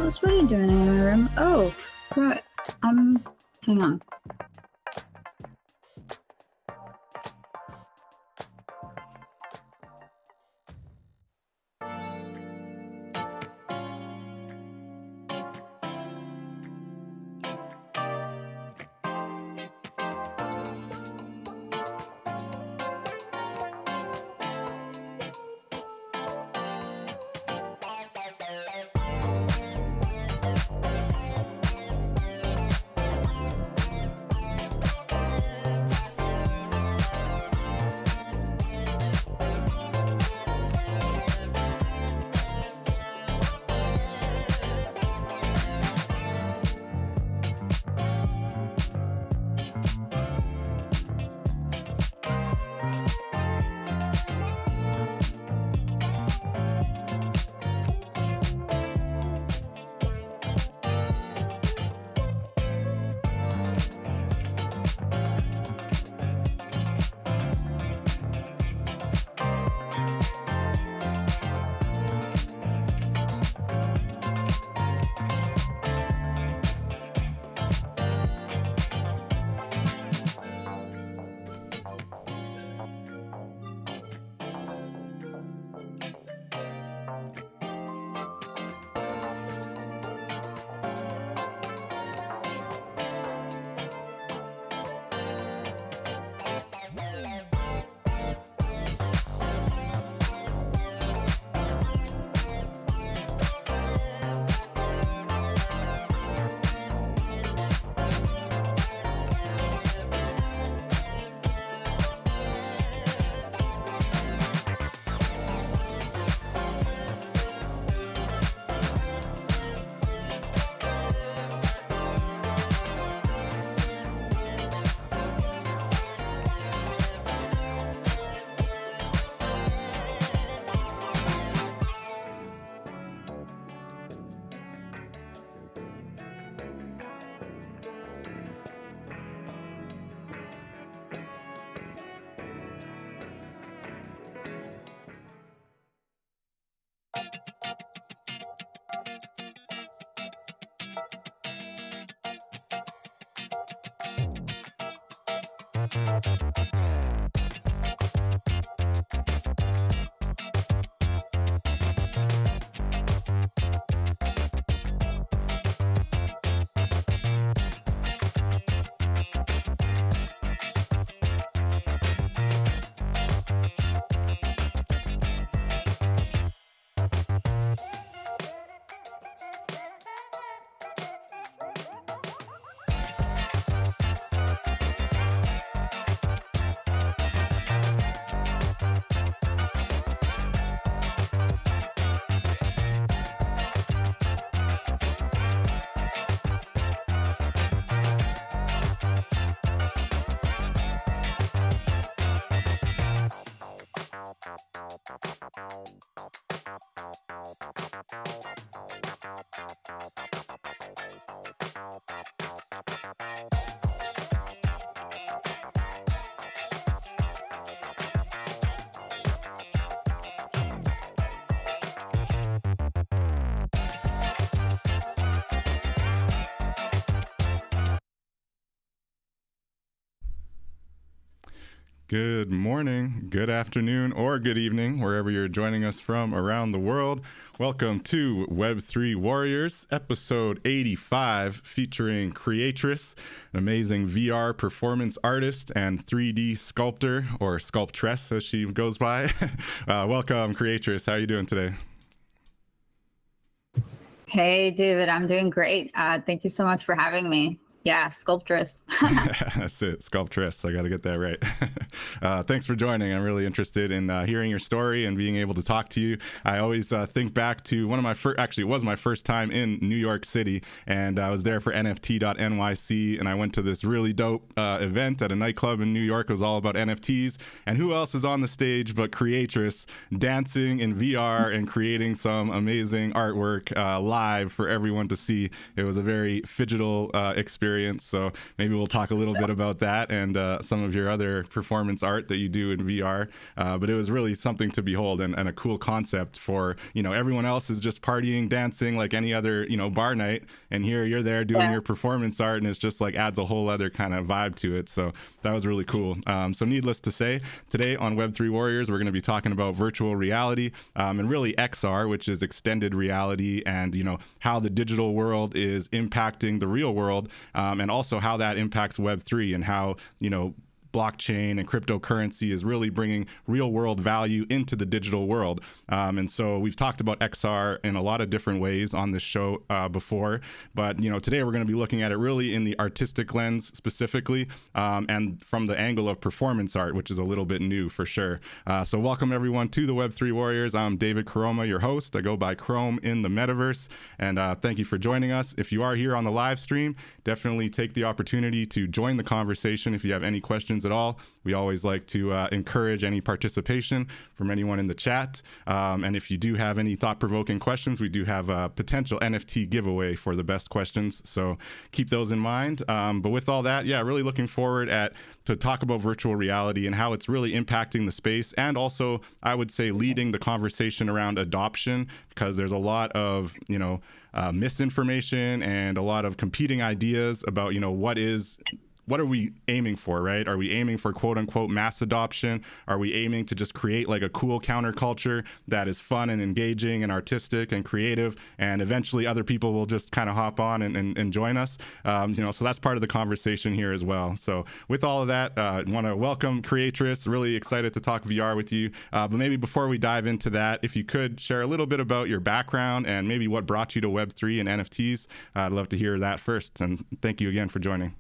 Alice, what are you doing in my room? Oh, right. Hang on. Good morning, good afternoon, or good evening, wherever you're joining us from around the world. Welcome to Web3 Warriors, episode 85, featuring Creatress, an amazing VR performance artist and 3D sculptor, or Sculptress as she goes by. Welcome, Creatress. How are you doing today? Hey, David, I'm doing great. Thank you so much for having me. Yeah, Sculptress. That's it, Sculptress. I got to get that right. Thanks for joining. I'm really interested in hearing your story and being able to talk to you. I always think back to one of my first, actually, it was my first time in New York City, and I was there for NFT.NYC, and I went to this really dope event at a nightclub in New York. It was all about NFTs, and who else is on the stage but Creatress, dancing in VR and creating some amazing artwork live for everyone to see. It was a very phygital experience. experience. So maybe we'll talk a little bit about that and some of your other performance art that you do in VR. But it was really something to behold, and a cool concept for, everyone else is just partying, dancing like any other, bar night. And here you're there doing your performance art, and it's just like adds a whole other kind of vibe to it. So that was really cool. So needless to say, today on Web3 Warriors, we're going to be talking about virtual reality and really XR, which is extended reality, and how the digital world is impacting the real world, and also how that impacts Web3 and how blockchain and cryptocurrency is really bringing real world value into the digital world. And so we've talked about XR in a lot of different ways on this show before, but today we're going to be looking at it really in the artistic lens specifically, and from the angle of performance art, which is a little bit new for sure. So welcome everyone to the Web3 Warriors. I'm David Karoma, your host. I go by Chrome in the metaverse, and thank you for joining us. If you are here on the live stream, definitely take the opportunity to join the conversation if you have any questions at all. We always like to encourage any participation from anyone in the chat. And if you do have any thought-provoking questions, we do have a potential NFT giveaway for the best questions. So keep those in mind. But with all that, really looking forward to talk about virtual reality and how it's really impacting the space, and also I would say leading the conversation around adoption, because there's a lot of misinformation and a lot of competing ideas about what are we aiming for, right? Are we aiming for quote unquote mass adoption? Are we aiming to just create like a cool counterculture that is fun and engaging and artistic and creative, and eventually other people will just kind of hop on and join us? So that's part of the conversation here as well. So with all of that, I want to welcome Creatress. Really excited to talk VR with you. But maybe before we dive into that, if you could share a little bit about your background and maybe what brought you to Web3 and NFTs, I'd love to hear that first. And thank you again for joining.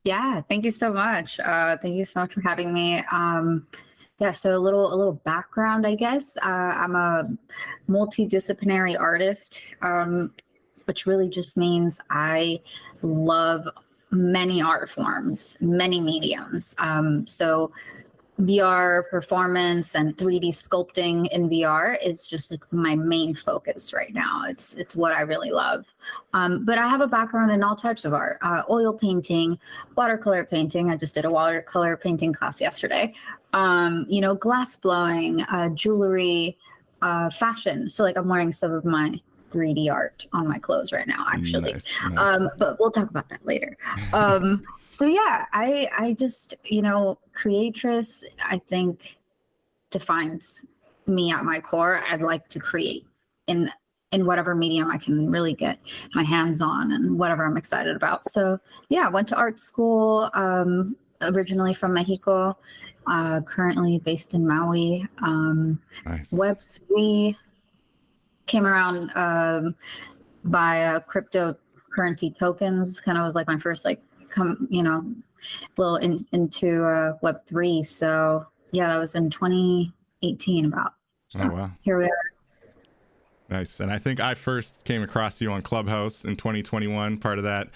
Yeah, thank you so much. Thank you so much for having me. So a little background, I guess. I'm a multidisciplinary artist, which really just means I love many art forms, many mediums. So VR performance and 3D sculpting in VR is just like my main focus right now. It's what I really love. But I have a background in all types of art, oil painting, watercolor painting. I just did a watercolor painting class yesterday. Glass blowing, jewelry, fashion. So like I'm wearing some of my 3D art on my clothes right now, actually. Nice. But we'll talk about that later. So yeah, I just, Creatress, I think defines me at my core. I'd like to create in whatever medium I can really get my hands on and whatever I'm excited about. So yeah, I went to art school, originally from Mexico, currently based in Maui. Nice. Web3 came around by cryptocurrency tokens, kind of was like my first little into Web3. So yeah, that was in 2018 about. So oh, wow. Here we are. Nice. And I think I first came across you on Clubhouse in 2021, part of that,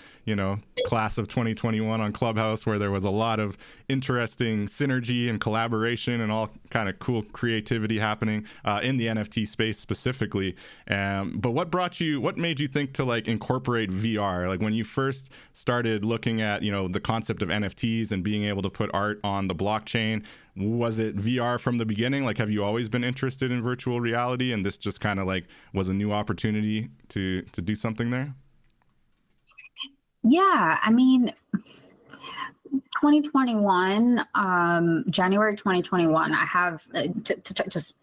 class of 2021 on Clubhouse, where there was a lot of interesting synergy and collaboration and all kind of cool creativity happening in the NFT space specifically. But what made you think to like incorporate VR? Like when you first started looking at, the concept of NFTs and being able to put art on the blockchain, was it VR from the beginning? Like, have you always been interested in virtual reality, and this just kind of like was a new opportunity to do something there? Yeah, I mean, 2021, January 2021, I have just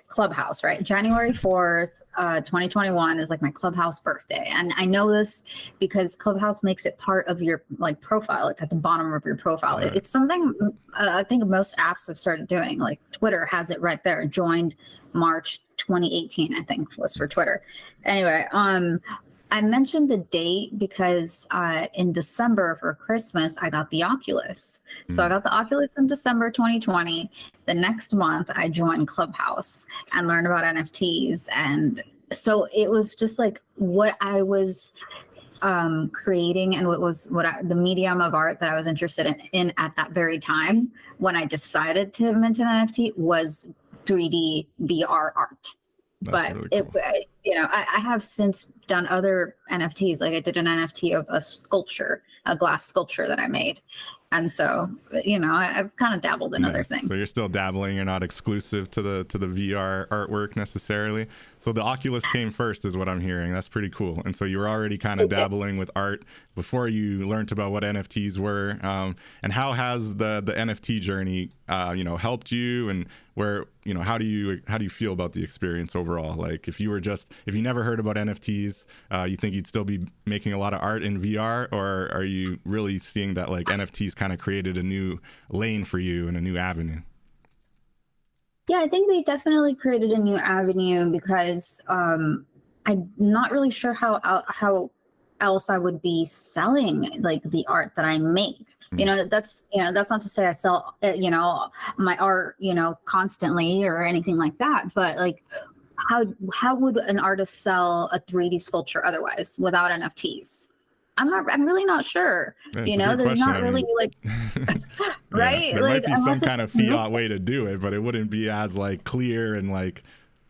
Clubhouse, right? January 4th, 2021 is like my Clubhouse birthday. And I know this because Clubhouse makes it part of your like profile. It's at the bottom of your profile. Right. It's something I think most apps have started doing. Like Twitter has it right there. Joined March 2018, I think was for Twitter. Anyway, I mentioned the date because in December for Christmas, I got the Oculus. So I got the Oculus in December 2020. The next month, I joined Clubhouse and learned about NFTs. And so it was just like what I was creating and the medium of art that I was interested in at that very time when I decided to mint an NFT was 3D VR art. That's But really it, cool. I have since done other NFTs. Like I did an NFT of a sculpture, a glass sculpture that I made. And so, I've kind of dabbled in other Nice. So you're things. still dabbling. You're not exclusive to the VR artwork necessarily. So the Oculus came first, is what I'm hearing. That's pretty cool. And so you were already kind of It did. dabbling with art before you learned about what NFTs were. And how has the NFT journey, helped you? And where, how do you feel about the experience overall? Like if you never heard about NFTs, you think you'd still be making a lot of art in VR, or are you really seeing that like NFTs kind of created a new lane for you and a new avenue? Yeah, I think they definitely created a new avenue because I'm not really sure how else I would be selling like the art that I make. Mm. That's not to say I sell my art constantly or anything like that, but like how would an artist sell a 3D sculpture otherwise without NFTs? I'm really not sure. Yeah, it's a good There's question. not I really mean, like yeah, right there might like be some unless it's kind of fiat way to do it, but it wouldn't be as like clear and like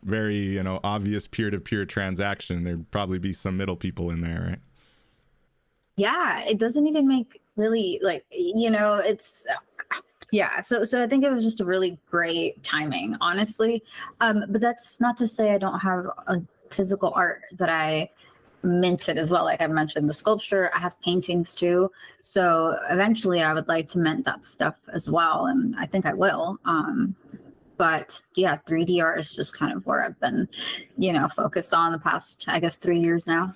very, obvious peer-to-peer transaction. There'd probably be some middle people in there, right? yeah, it doesn't even make really like it's yeah. So I think it was just a really great timing, honestly. But that's not to say I don't have a physical art that I minted as well. Like I mentioned, the sculpture, I have paintings too. So eventually I would like to mint that stuff as well, and I think I will. But yeah, 3D art is just kind of where I've been, focused on the past, I guess, 3 years now.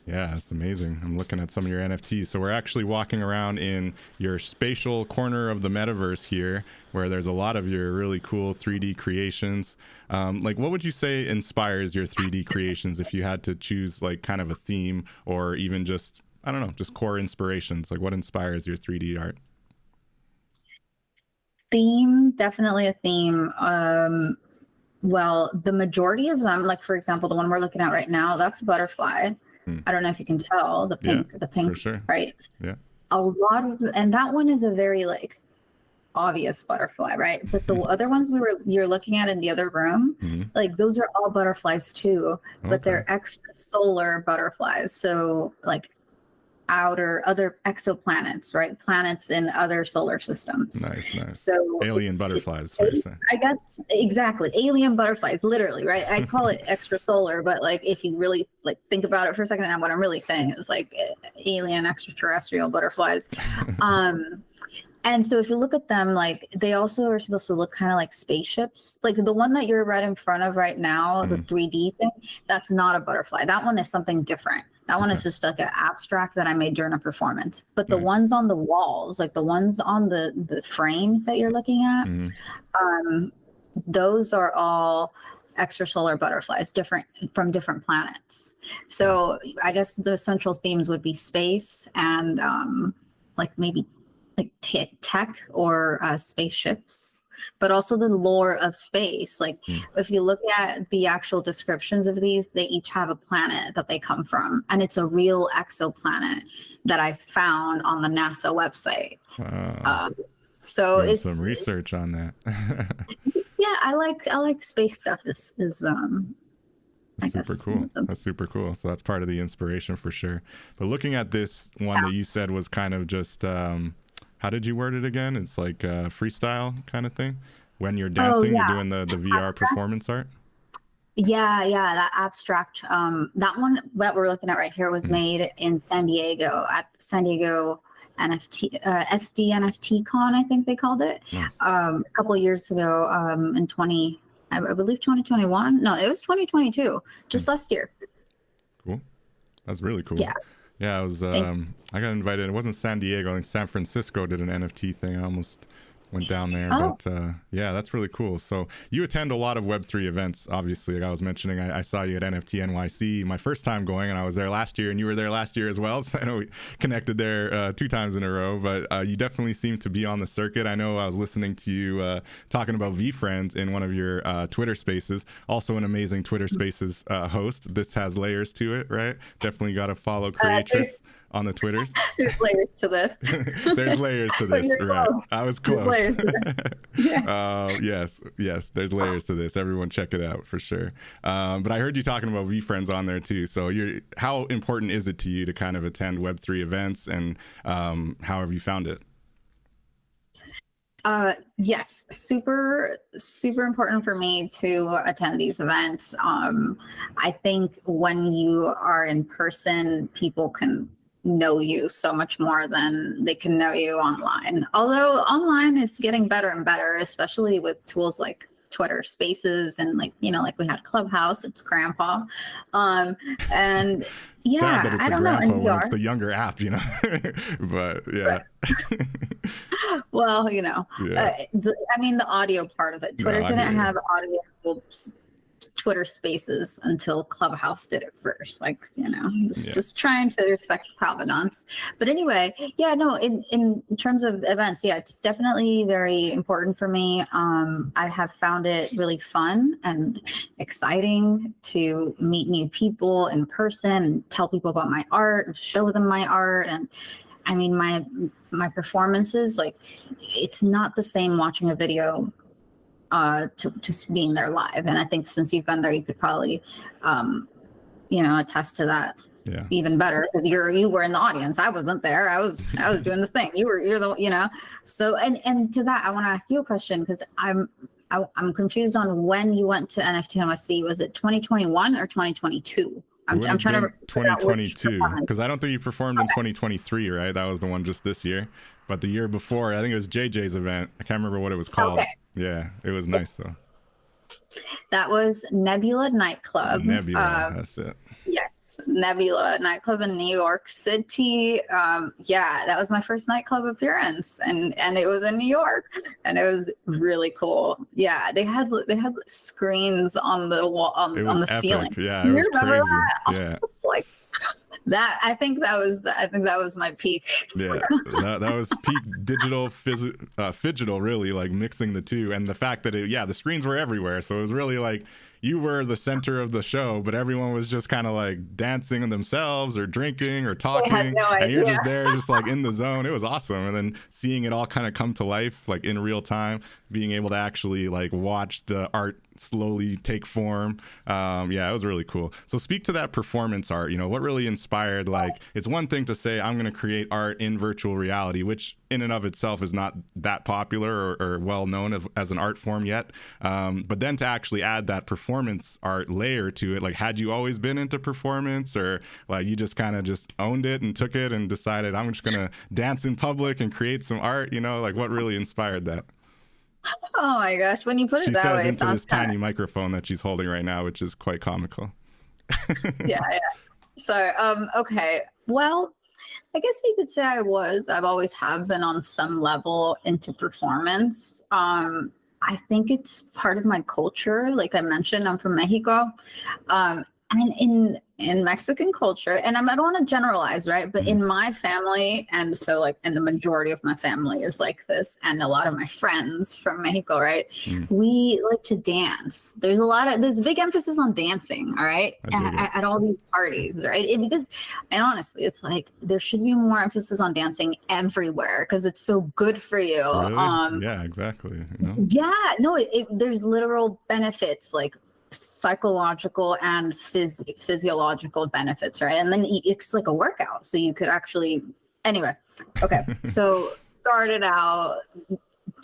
Yeah, it's amazing. I'm looking at some of your NFTs. So we're actually walking around in your spatial corner of the metaverse here, where there's a lot of your really cool 3D creations. Like, what would you say inspires your 3D creations if you had to choose like kind of a theme, or even just, I don't know, just core inspirations? Like, what inspires your 3D art? Theme, definitely a theme. Well, the majority of them, like for example, the one we're looking at right now, that's a butterfly. Hmm. I don't know if you can tell Yeah, the for pink, sure. right? Yeah. A lot of, and that one is a very like obvious butterfly, right? But the other ones you're looking at in the other room, Hmm. like those are all butterflies too, but Okay. they're extrasolar butterflies. So like other exoplanets, right? Planets in other solar systems. Nice, nice. So Alien it's butterflies, what you're saying. space, I guess. Exactly. Alien butterflies, literally, right? I call it extrasolar, but like if you really like think about it for a second, and what I'm really saying is like alien extraterrestrial butterflies. Um and so if you look at them, like they also are supposed to look kind of like spaceships. Like the one that you're right in front of right now, the Hmm. 3D thing, that's not a butterfly. That one is something different. That one Okay. is just like an abstract that I made during a performance. But the Nice. ones on the walls, like the ones on the frames that you're looking at, Hmm. um, those are all extrasolar butterflies, different from different planets. So I guess the central themes would be space and like maybe like tech or spaceships, but also the lore of space. Like Hmm. if you look at the actual descriptions of these, they each have a planet that they come from, and it's a real exoplanet that I found on the NASA website. Wow. Um, so Doing some it's research on that. yeah, I like space stuff. Is I Super guess cool. That's super cool. So that's part of the inspiration for sure. But looking at this one that you said was kind of just, how did you word it again? It's like freestyle kind of thing. When you're oh dancing, you're yeah, doing the VR abstract. performance art. Yeah, that abstract. That one that we're looking at right here was Mm, made in San Diego at San Diego NFT SD NFT Con, I think they called it, nice. a couple of years ago. In 20, I believe 2021. No, it was 2022, Mm, just last year. cool. That's really cool. Yeah, Yeah, I was, thank. I got invited. It wasn't San Diego. I think San Francisco did an NFT thing. I almost went down there, Oh, but yeah, that's really cool. So you attend a lot of Web3 events. Obviously, like I was mentioning, I saw you at NFT NYC my first time going, and I was there last year, and you were there last year as well. So I know we connected there 2 times in a row, but you definitely seem to be on the circuit. I know I was listening to you talking about VFriends in one of your Twitter spaces. Also an amazing Twitter spaces host. This has layers to it, right? Definitely got to follow there's Creatress. on the Twitters? There's layers to this. There's layers to But this, you're right? close. I was There's close. layers to this. Yeah. Yes, there's layers to this. Everyone check it out for sure. But I heard you talking about VFriends on there too. So how important is it to you to kind of attend Web3 events, and how have you found it? Yes, super, super important for me to attend these events. I think when you are in person, people can know you so much more than they can know you online. Although online is getting better and better, especially with tools like Twitter Spaces and like we had Clubhouse. It's grandpa, and yeah, Sad that it's I don't know. grandpa when it's the younger app, but yeah. Right. Well, Yeah. the audio part of it. Twitter didn't have audio Twitter Spaces until Clubhouse did it first. Just trying to respect provenance. But anyway, yeah, no, in terms of events, yeah, it's definitely very important for me. I have found it really fun and exciting to meet new people in person and tell people about my art and show them my art. And I mean, my performances, like, it's not the same watching a video to just being there live. And I think since you've been there, you could probably, attest to that even better, because you were in the audience. I wasn't there. I was doing the thing. You're the. So and to that, I want to ask you a question, because I'm confused on when you went to NFT NYC. Was it 2021 or 2022? I'm trying to 2022, because I don't think you performed in 2023, right? That was the one just this year. But the year before, I think it was JJ's event. I can't remember what it was called. Okay. Yeah, it was nice though. That was Nebula Nightclub. Nebula, that's it. Yes, Nebula Nightclub in New York City. Yeah, that was my first nightclub appearance, and it was in New York, and it was really cool. Yeah, they had screens on the wall on the epic. ceiling. Yeah, it was crazy. That? Yeah, was like that. I think that was my peak. Yeah, that was peak digital phygital, really, like mixing the two, and the fact that the screens were everywhere, so it was really like you were the center of the show, but everyone was just kind of like dancing themselves or drinking or talking, and you're just there, just like in the zone. It was awesome. And then seeing it all kind of come to life, like in real time, being able to actually like watch the art slowly take form. It was really cool. So speak to that performance art. What really inspired, like, it's one thing to say I'm going to create art in virtual reality, which in and of itself is not that popular or well known as an art form yet. But then to actually add that performance art layer to it, like, had you always been into performance, or like you just kind of just owned it and took it and decided I'm just going to dance in public and create some art, like what really inspired that? Oh my gosh, when you put it that way, it sounds into this tiny microphone that she's holding right now, which is quite comical. Yeah. So, okay. Well, I guess you could say I've always have been on some level into performance. I think it's part of my culture. Like I mentioned, I'm from Mexico. And in Mexican culture, and I don't want to generalize, right? But in my family, and the majority of my family is like this, and a lot of my friends from Mexico, right? We like to dance. There's a big emphasis on dancing, all right? At all these parties, right? And honestly, it's like there should be more emphasis on dancing everywhere, because it's so good for you. Really? Yeah, exactly. Yeah, no, there's literal benefits, like psychological and physiological benefits, right? And then it's like a workout, so you could actually okay. So started out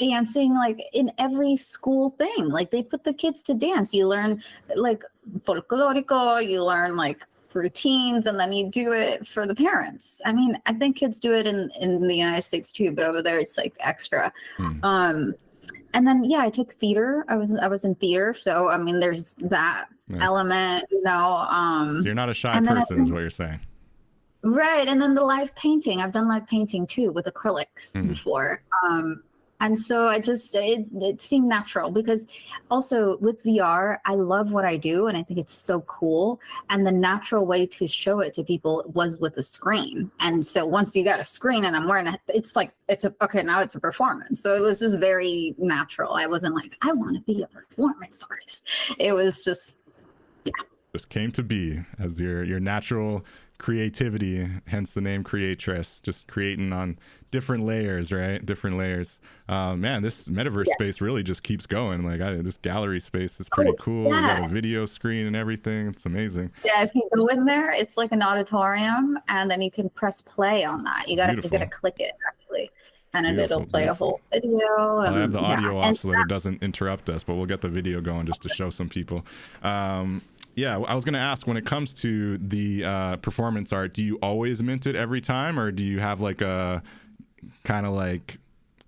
dancing like in every school thing. Like they put the kids to dance. You learn like folklorico, you learn like routines, and then you do it for the parents. I mean, I think kids do it in the United States too, but over there it's like extra. And then, I took theater. I was in theater. So, I mean, there's that element, So you're not a shy person is what you're saying. Right. And then the live painting. I've done live painting too with acrylics before. And so it seemed natural, because also with VR, I love what I do and I think it's so cool. And the natural way to show it to people was with a screen. And so once you got a screen and I'm wearing it, now it's a performance. So it was just very natural. I wasn't like, I want to be a performance artist. It was just, Just came to be as your natural creativity, hence the name Creatress, just creating on different layers, right? Different layers. Man, this metaverse space really just keeps going. Like this gallery space is pretty cool. You got a video screen and everything. It's amazing. Yeah, if you go in there, it's like an auditorium, and then you can press play on that. You gotta click it actually, and it'll play a whole video. I have the audio off so that it doesn't interrupt us, but we'll get the video going just to show some people. Yeah, I was going to ask, when it comes to the performance art, do you always mint it every time, or do you have like a kind of like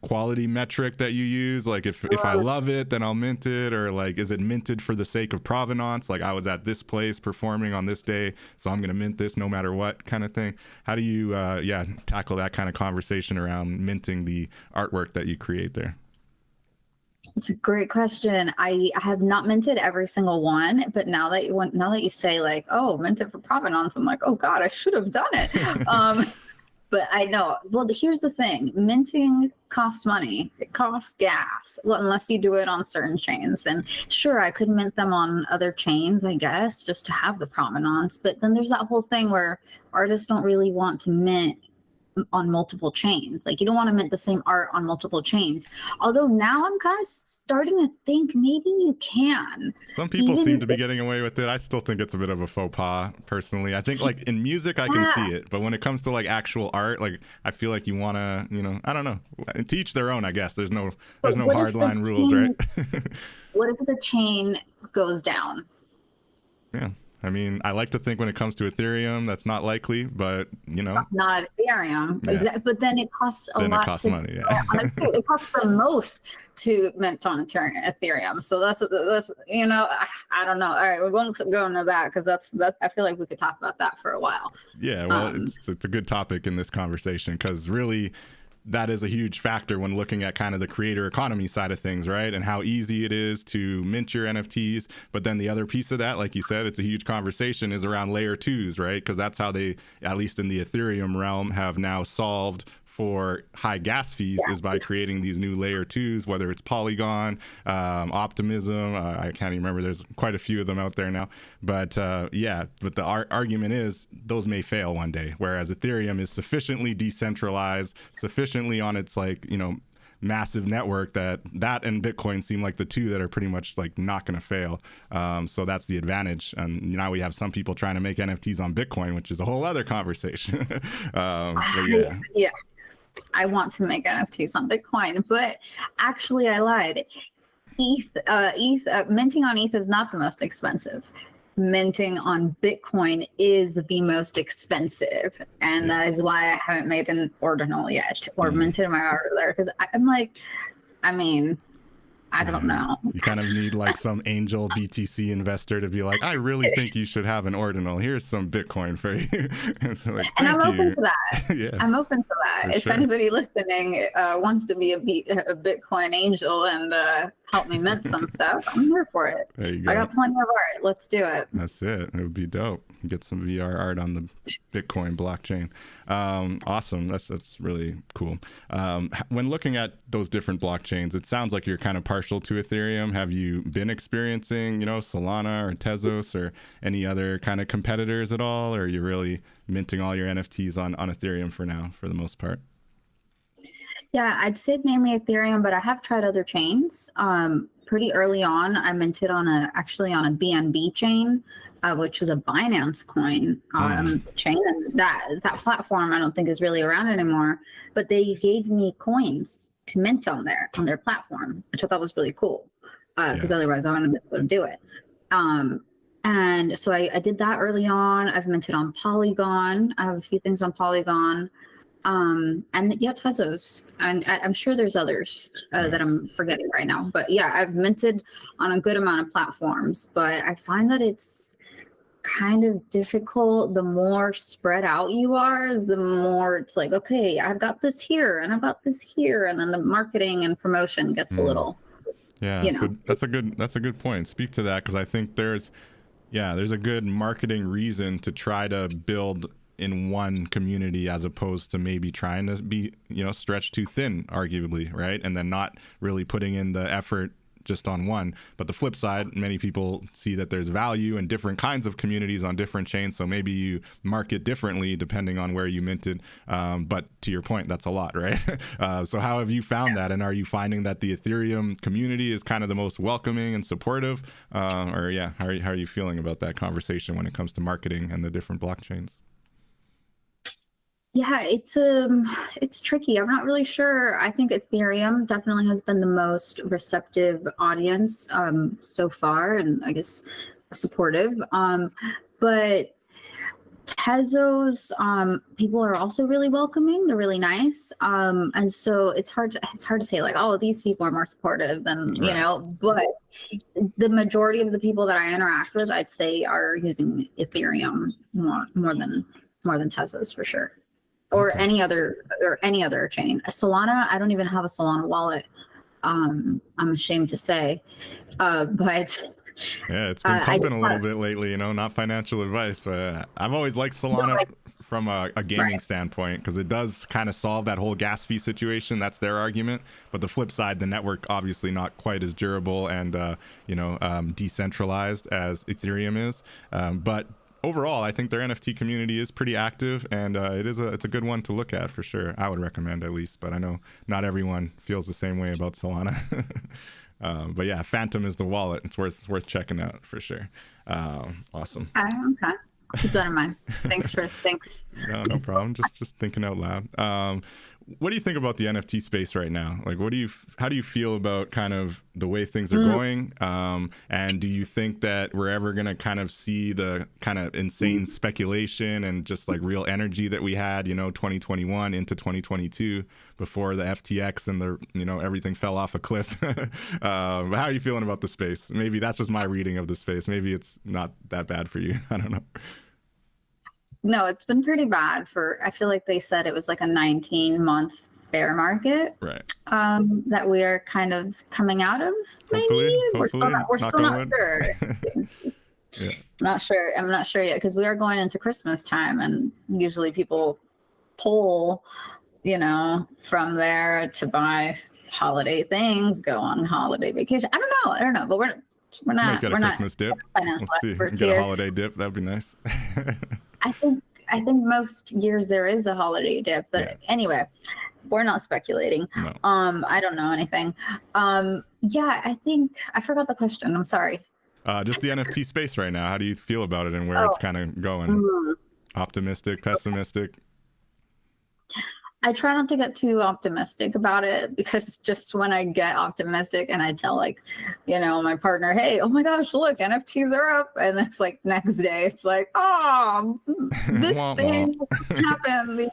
quality metric that you use? Like if I love it, then I'll mint it, or like, is it minted for the sake of provenance? Like I was at this place performing on this day, so I'm going to mint this no matter what, kind of thing. How do you, tackle that kind of conversation around minting the artwork that you create there? It's a great question. I have not minted every single one, but now that you say like, oh, mint it for provenance, I'm like, oh God, I should have done it. But I know, well, here's the thing. Minting costs money. It costs gas. Well, unless you do it on certain chains. And sure, I could mint them on other chains, I guess, just to have the provenance. But then there's that whole thing where artists don't really want to mint on multiple chains. Like you don't want to mint the same art on multiple chains. Although now I'm kind of starting to think maybe you can. Some people seem to be getting away with it. I still think it's a bit of a faux pas personally. I think like in music I can see it, but when it comes to like actual art, like I feel like you want to, I don't know, to each their own, I guess. There's no hard line rules, right? What if the chain goes down? Yeah. I mean, I like to think when it comes to Ethereum, that's not likely, but not Ethereum. Yeah. Exactly. But then it costs a lot. It costs money. Yeah. It costs the most to mint on Ethereum. So that's I don't know. All right, we're going to go into that because that's I feel like we could talk about that for a while. Yeah. Well, it's a good topic in this conversation because really, that is a huge factor when looking at kind of the creator economy side of things, right? And how easy it is to mint your NFTs. But then the other piece of that, like you said, it's a huge conversation, is around layer twos, right? Because that's how they, at least in the Ethereum realm, have now solved for high gas fees, is by creating these new layer twos, whether it's Polygon, Optimism. I can't even remember. There's quite a few of them out there now. But but the argument is those may fail one day, whereas Ethereum is sufficiently decentralized, sufficiently on its massive network that and Bitcoin seem like the two that are pretty much like not going to fail. So that's the advantage. And now we have some people trying to make NFTs on Bitcoin, which is a whole other conversation. Yeah. I want to make NFTs on Bitcoin, but actually I lied. Minting on ETH is not the most expensive. Minting on Bitcoin is the most expensive, and that is why I haven't made an ordinal yet or minted my art there, because I'm like, I don't know. You kind of need like some angel BTC investor to be like, I really think you should have an ordinal. Here's some Bitcoin for you. So and I'm open to that. Yeah. I'm open to that. If anybody listening wants to be a Bitcoin angel and help me mint some stuff, I'm here for it. There you go. I got plenty of art. Let's do it. That's it. It would be dope. Get some VR art on the Bitcoin blockchain. Awesome. That's really cool. When looking at those different blockchains, it sounds like you're kind of partial to Ethereum. Have you been experiencing, Solana or Tezos or any other kind of competitors at all? Or are you really minting all your NFTs on Ethereum for now, for the most part? Yeah, I'd say mainly Ethereum, but I have tried other chains. Pretty early on, I minted on a BNB chain, which was a Binance coin chain. And that platform I don't think is really around anymore, but they gave me coins to mint on their platform, which I thought was really cool, because otherwise I wouldn't be able to do it. And so I did that early on. I've minted on Polygon. I have a few things on Polygon. And Tezos, and I'm sure there's others that I'm forgetting right now, but yeah, I've minted on a good amount of platforms, but I find that it's kind of difficult. The more spread out you are, the more it's like, okay, I've got this here and I've got this here, and then the marketing and promotion gets a little, so that's a good point. Speak to that, because I think there's a good marketing reason to try to build in one community, as opposed to maybe trying to be, stretched too thin, arguably, right? And then not really putting in the effort just on one. But the flip side, many people see that there's value in different kinds of communities on different chains. So maybe you market differently depending on where you minted. But to your point, that's a lot, right? So how have you found that? And are you finding that the Ethereum community is kind of the most welcoming and supportive? Or yeah, how are you feeling about that conversation when it comes to marketing and the different blockchains? Yeah, it's tricky. I'm not really sure. I think Ethereum definitely has been the most receptive audience so far, and I guess supportive. But Tezos, people are also really welcoming. They're really nice, and so it's hard to say like, oh, these people are more supportive than you know. But the majority of the people that I interact with, I'd say, are using Ethereum more than Tezos for sure. Or Okay. any other chain. A Solana, I don't even have a Solana wallet. I'm ashamed to say, but Yeah, it's been pumping a little bit lately, not financial advice, but I've always liked Solana from a gaming standpoint, because it does kind of solve that whole gas fee situation. That's their argument. But the flip side, the network obviously not quite as durable and, decentralized as Ethereum is. But overall, I think their NFT community is pretty active, and it's a good one to look at for sure. I would recommend at least, but I know not everyone feels the same way about Solana. But yeah, Phantom is the wallet. It's worth checking out for sure. Awesome. okay. I'll keep that in mind. Thanks. No problem. Just thinking out loud. What do you think about the NFT space right now? Like, how do you feel about kind of the way things are going? And do you think that we're ever going to kind of see the kind of insane speculation and just like real energy that we had, 2021 into 2022 before the FTX and everything fell off a cliff? But how are you feeling about the space? Maybe that's just my reading of the space. Maybe it's not that bad for you. I don't know. No, it's been pretty bad I feel like they said it was like a 19-month bear market. Right. That we are kind of coming out of, maybe. Hopefully. We're still not sure. Yeah. I'm not sure yet, because we are going into Christmas time, and usually people pull, from there to buy holiday things, go on holiday vacation. I don't know, but we're not. Might get a Christmas dip. Let's see. Get a holiday dip. That'd be nice. I think most years there is a holiday dip, but anyway, we're not speculating. No. I don't know anything. I think I forgot the question. I'm sorry. Just the NFT space right now. How do you feel about it and where it's kind of going? Optimistic, pessimistic? I try not to get too optimistic about it, because just when I get optimistic and I tell my partner, hey, oh my gosh, look, NFTs are up. And it's like next day, it's like, oh, this thing happened.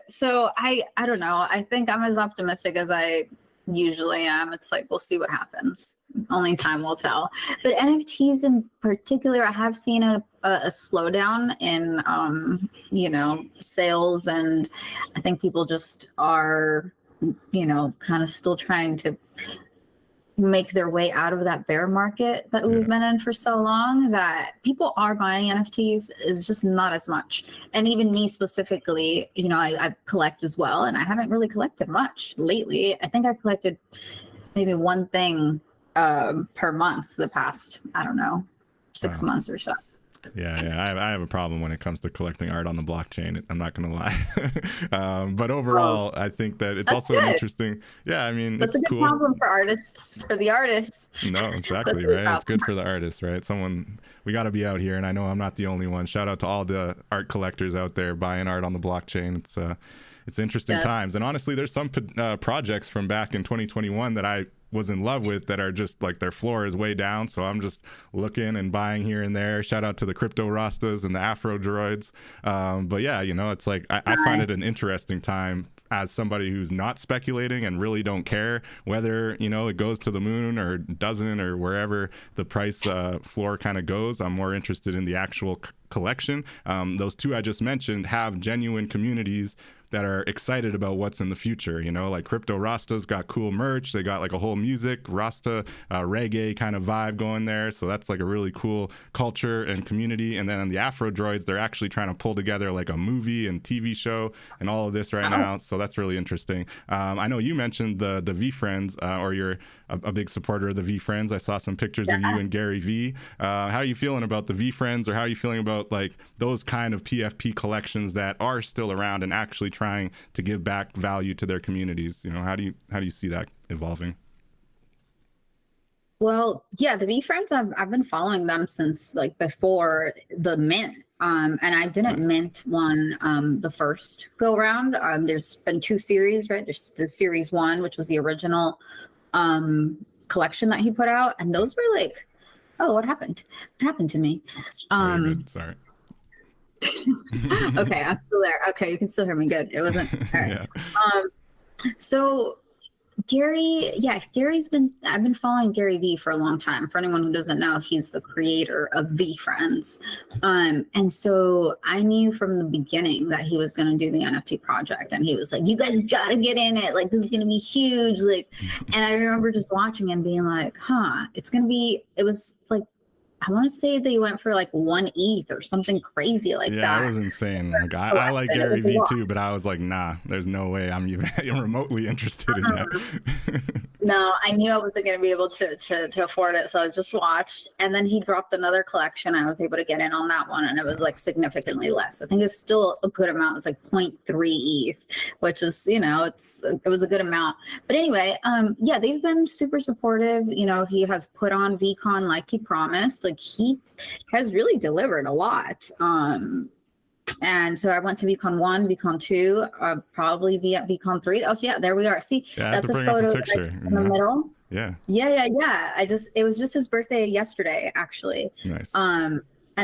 So I don't know. I think I'm as optimistic as I usually am. It's like, we'll see what happens. Only time will tell. But NFTs in particular, I have seen a slowdown in sales, and I think people just are kind of still trying to make their way out of that bear market that we've been in for so long. That people are buying NFTs is just not as much. And even me specifically, I collect as well, and I haven't really collected much lately. I think I collected maybe one thing per month the past, I don't know, 6 months or so. Yeah, I have a problem when it comes to collecting art on the blockchain. I'm not going to lie. But overall, I think that it's also an interesting. Yeah, I mean, that's it's a good cool. problem for the artists. No, exactly, right? It's good for the artists, right? We got to be out here, and I know I'm not the only one. Shout out to all the art collectors out there buying art on the blockchain. It's interesting times, and honestly, there's some projects from back in 2021 that I was in love with that are just like their floor is way down, so I'm just looking and buying here and there. Shout out to the crypto rastas and the afro droids. But yeah, it's like I find it an interesting time as somebody who's not speculating and really don't care whether it goes to the moon or doesn't, or wherever the price floor kind of goes. I'm more interested in the actual collection. Those two I just mentioned have genuine communities that are excited about what's in the future. You know, like Crypto Rasta's got cool merch. They got like a whole music Rasta reggae kind of vibe going there. So that's like a really cool culture and community. And then on the Afro Droids, they're actually trying to pull together like a movie and TV show and all of this right now. So that's really interesting. I know you mentioned the V Friends, or you're a big supporter of the V Friends. I saw some pictures of you and Gary V. How are you feeling about the V Friends, or how are you feeling about like those kind of PFP collections that are still around and actually trying to give back value to their communities? You know, how do you see that evolving? Well, yeah, the V Friends, I've been following them since like before the mint. And I didn't mint one the first go round. There's been 2 series, right? There's the series 1, which was the original collection that he put out, and those were like, oh, what happened? What happened to me? Sorry. Okay, I'm still there. Okay, you can still hear me. Good. It wasn't. All right. Yeah. So I've been following Gary V for a long time. For anyone who doesn't know, he's the creator of V Friends. And so I knew from the beginning that he was going to do the NFT project, and he was like, you guys got to get in it. Like, this is going to be huge. Like, and I remember just watching and being like, it was like, I want to say they went for like 1 ETH or something crazy like that. Yeah, it was insane. Like, I like Gary V too, but I was like, nah, there's no way I'm even remotely interested in that. No, I knew I wasn't going to be able to afford it, so I just watched. And then he dropped another collection. I was able to get in on that one, and it was like significantly less. I think it's still a good amount. It's like 0.3 ETH, which is, you know, it was a good amount. But anyway, yeah, they've been super supportive. You know, he has put on VCon like he promised. Like, he has really delivered a lot. And so I went to VCon 1, VCon 2, probably be at VCon 3. Oh, yeah, there we are. See, yeah, that's a photo that I took in the middle. Yeah. It was just his birthday yesterday, actually. Nice. And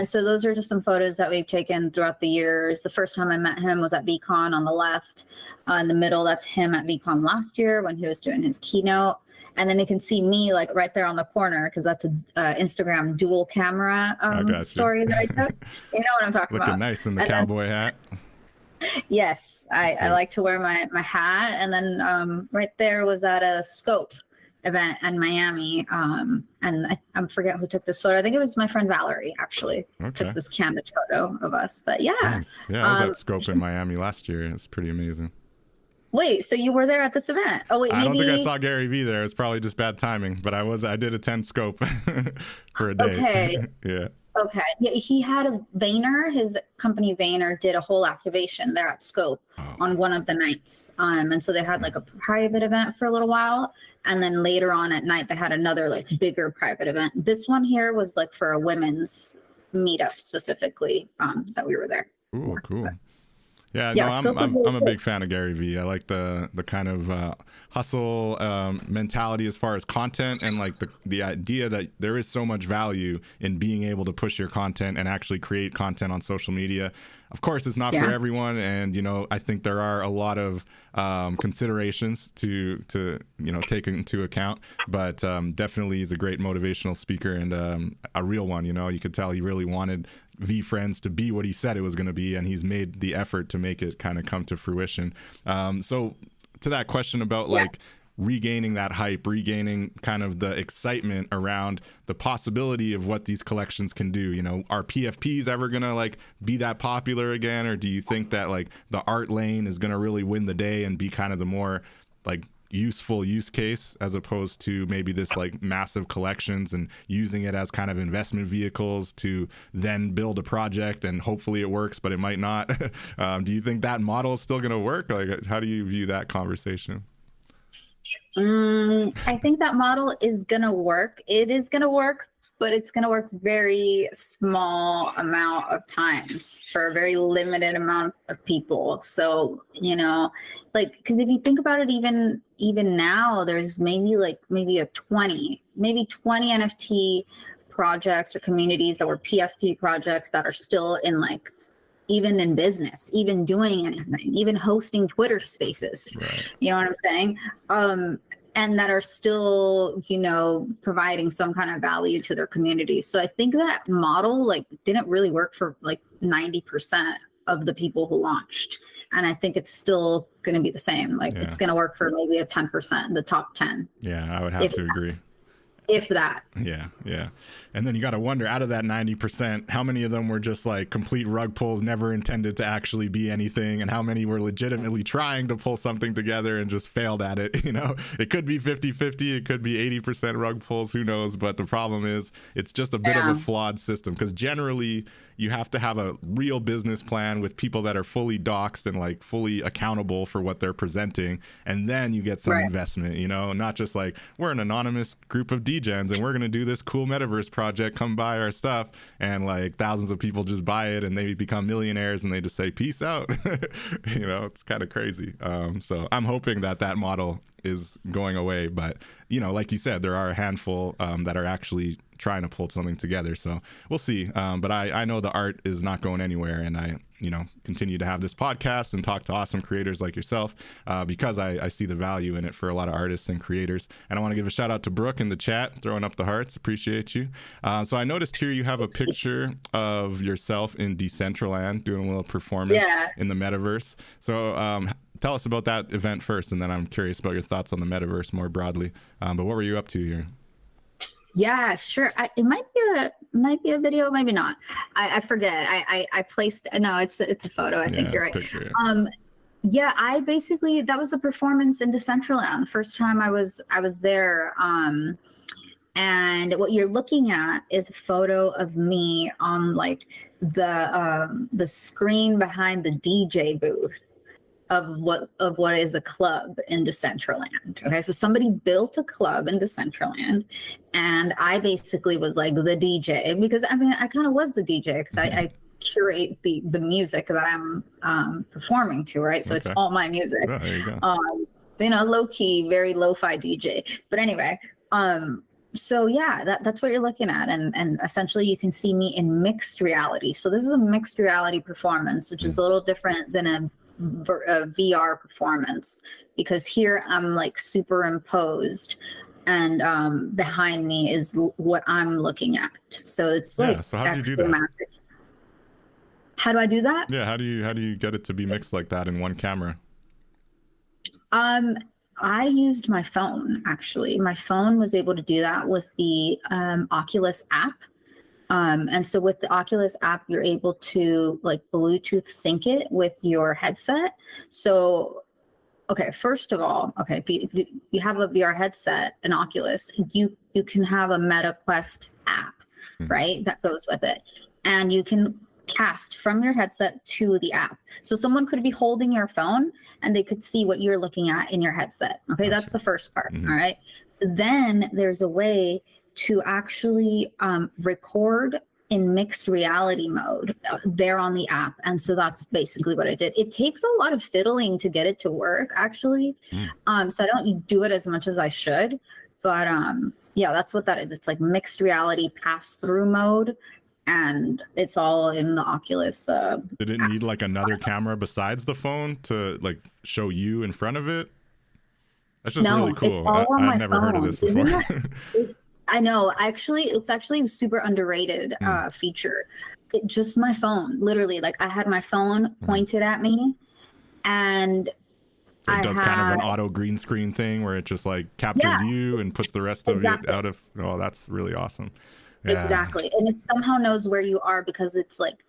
so those are just some photos that we've taken throughout the years. The first time I met him was at VCon on the left. In the middle, that's him at VCon last year when he was doing his keynote. And then you can see me like right there on the corner, because that's a Instagram dual camera story that I took. You know what I'm talking about. Looking nice in the cowboy hat. Yes, I like to wear my hat. And then right there was at a Scope event in Miami. And I forget who took this photo. I think it was my friend Valerie, actually, took this candid photo of us. But yeah. Nice. Yeah, I was at Scope in Miami last year. It's pretty amazing. Wait, so you were there at this event? Oh wait, I don't think I saw Gary V there. It's probably just bad timing, but I did attend Scope for a day. Okay. Yeah. Okay. Yeah, he had a Vayner, his company Vayner did a whole activation there at Scope on one of the nights. And so they had like a private event for a little while. And then later on at night, they had another like bigger private event. This one here was like for a women's meetup specifically, that we were there. Ooh, cool. Yeah, no, I'm a big fan of Gary V. I like the kind of hustle mentality as far as content, and like the idea that there is so much value in being able to push your content and actually create content on social media. Of course, it's not for everyone, and you know, I think there are a lot of considerations to take into account. But definitely, he's a great motivational speaker and a real one. You know, you could tell he really wanted V Friends to be what he said it was going to be, and he's made the effort to make it kind of come to fruition. So to that question about like regaining that hype, regaining kind of the excitement around the possibility of what these collections can do, you know, are PFPs ever going to like be that popular again? Or do you think that like the art lane is going to really win the day and be kind of the more like useful use case, as opposed to maybe this like massive collections and using it as kind of investment vehicles to then build a project and hopefully it works, but it might not? Do you think that model is still going to work? Like, how do you view that conversation? I think that model is going to work. It is going to work, but it's going to work very small amount of times for a very limited amount of people. So, you know, like, because if you think about it, even now, there's maybe 20 NFT projects or communities that were PFP projects that are still in like, even in business, even doing anything, even hosting Twitter spaces. Right. You know what I'm saying? And that are still, you know, providing some kind of value to their community. So I think that model like didn't really work for like 90% of the people who launched. And I think it's still going to be the same. Like it's going to work for maybe a 10%, the top 10. Yeah, I would have to agree. If that. Yeah. And then you got to wonder, out of that 90%, how many of them were just like complete rug pulls, never intended to actually be anything, and how many were legitimately trying to pull something together and just failed at it? You know, it could be 50-50, it could be 80% rug pulls, who knows? But the problem is it's just a bit of a flawed system, because generally you have to have a real business plan with people that are fully doxed and like fully accountable for what they're presenting, and then you get some investment, you know, not just like, we're an anonymous group of DJs and we're going to do this cool metaverse project, come buy our stuff, and like thousands of people just buy it and they become millionaires and they just say peace out. You know, it's kind of crazy. So I'm hoping that that model is going away, but you know, like you said, there are a handful that are actually trying to pull something together, so we'll see. But I know the art is not going anywhere, and I, you know, continue to have this podcast and talk to awesome creators like yourself, because I see the value in it for a lot of artists and creators. And I want to give a shout out to Brooke in the chat, throwing up the hearts, appreciate you. So I noticed here you have a picture of yourself in Decentraland doing a little performance in the metaverse. So tell us about that event first, and then I'm curious about your thoughts on the metaverse more broadly. But what were you up to here? Yeah, sure. It might be a video, maybe not. I forget. I placed, no, it's a photo. I think you're right. Picture, yeah, I basically, that was a performance in Decentraland. The first time I was there. And what you're looking at is a photo of me on like the screen behind the DJ booth of what is a club in Decentraland. Okay, so somebody built a club in Decentraland, and I basically was like the DJ, because I mean I kind of was the DJ, because I curate the music that I'm performing to, right? So it's all my music. Oh, there you go. You know, low key, very lo-fi DJ. But anyway, so yeah, that's what you're looking at, and essentially you can see me in mixed reality. So this is a mixed reality performance, which is a little different than a VR performance, because here I'm like superimposed, and behind me is what I'm looking at. So it's like, so how do you do that? Magic. How do I do that? Yeah, how do you get it to be mixed like that in one camera? I used my phone, actually. My phone was able to do that with the Oculus app. And so with the Oculus app, you're able to like Bluetooth sync it with your headset. So, okay, first of all, okay, if you have a VR headset, an Oculus, you can have a Meta Quest app, right? That goes with it. And you can cast from your headset to the app. So someone could be holding your phone and they could see what you're looking at in your headset. Okay, that's the first part, all right? Then there's a way to actually record in mixed reality mode there on the app. And so that's basically what I did. It takes a lot of fiddling to get it to work, actually. So I don't do it as much as I should. But yeah, that's what that is. It's like mixed reality pass-through mode. And it's all in the Oculus. Did it need like another camera besides the phone to like show you in front of it? That's just really cool. It's all on my I've never phone. heard of this before. I know. It's actually a super underrated feature. Just my phone, literally. Like I had my phone pointed at me, and so it does kind of an auto green screen thing where it just like captures you and puts the rest of it out of. Oh, that's really awesome. Yeah. Exactly, and it somehow knows where you are because it's like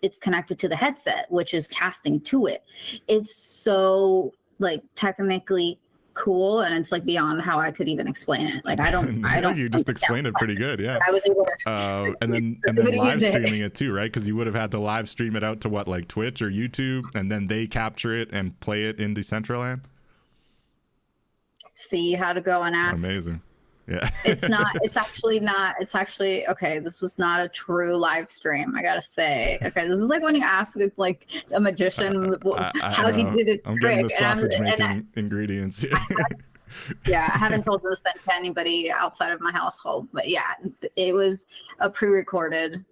it's connected to the headset, which is casting to it. It's so like technically cool, and it's like beyond how I could even explain it. Like I don't you just explained it pretty good. Yeah, I was able to and then live streaming it too, right? Because you would have had to live stream it out to what, like Twitch or YouTube, and then they capture it and play it in Decentraland. See how to go and ask. Amazing. Yeah. It's actually okay, this was not a true live stream, I gotta say. Okay, this is like when you ask like a magician how he did his trick. Getting the sausage making ingredients here. I haven't told this to anybody outside of my household, but yeah, it was a pre-recorded,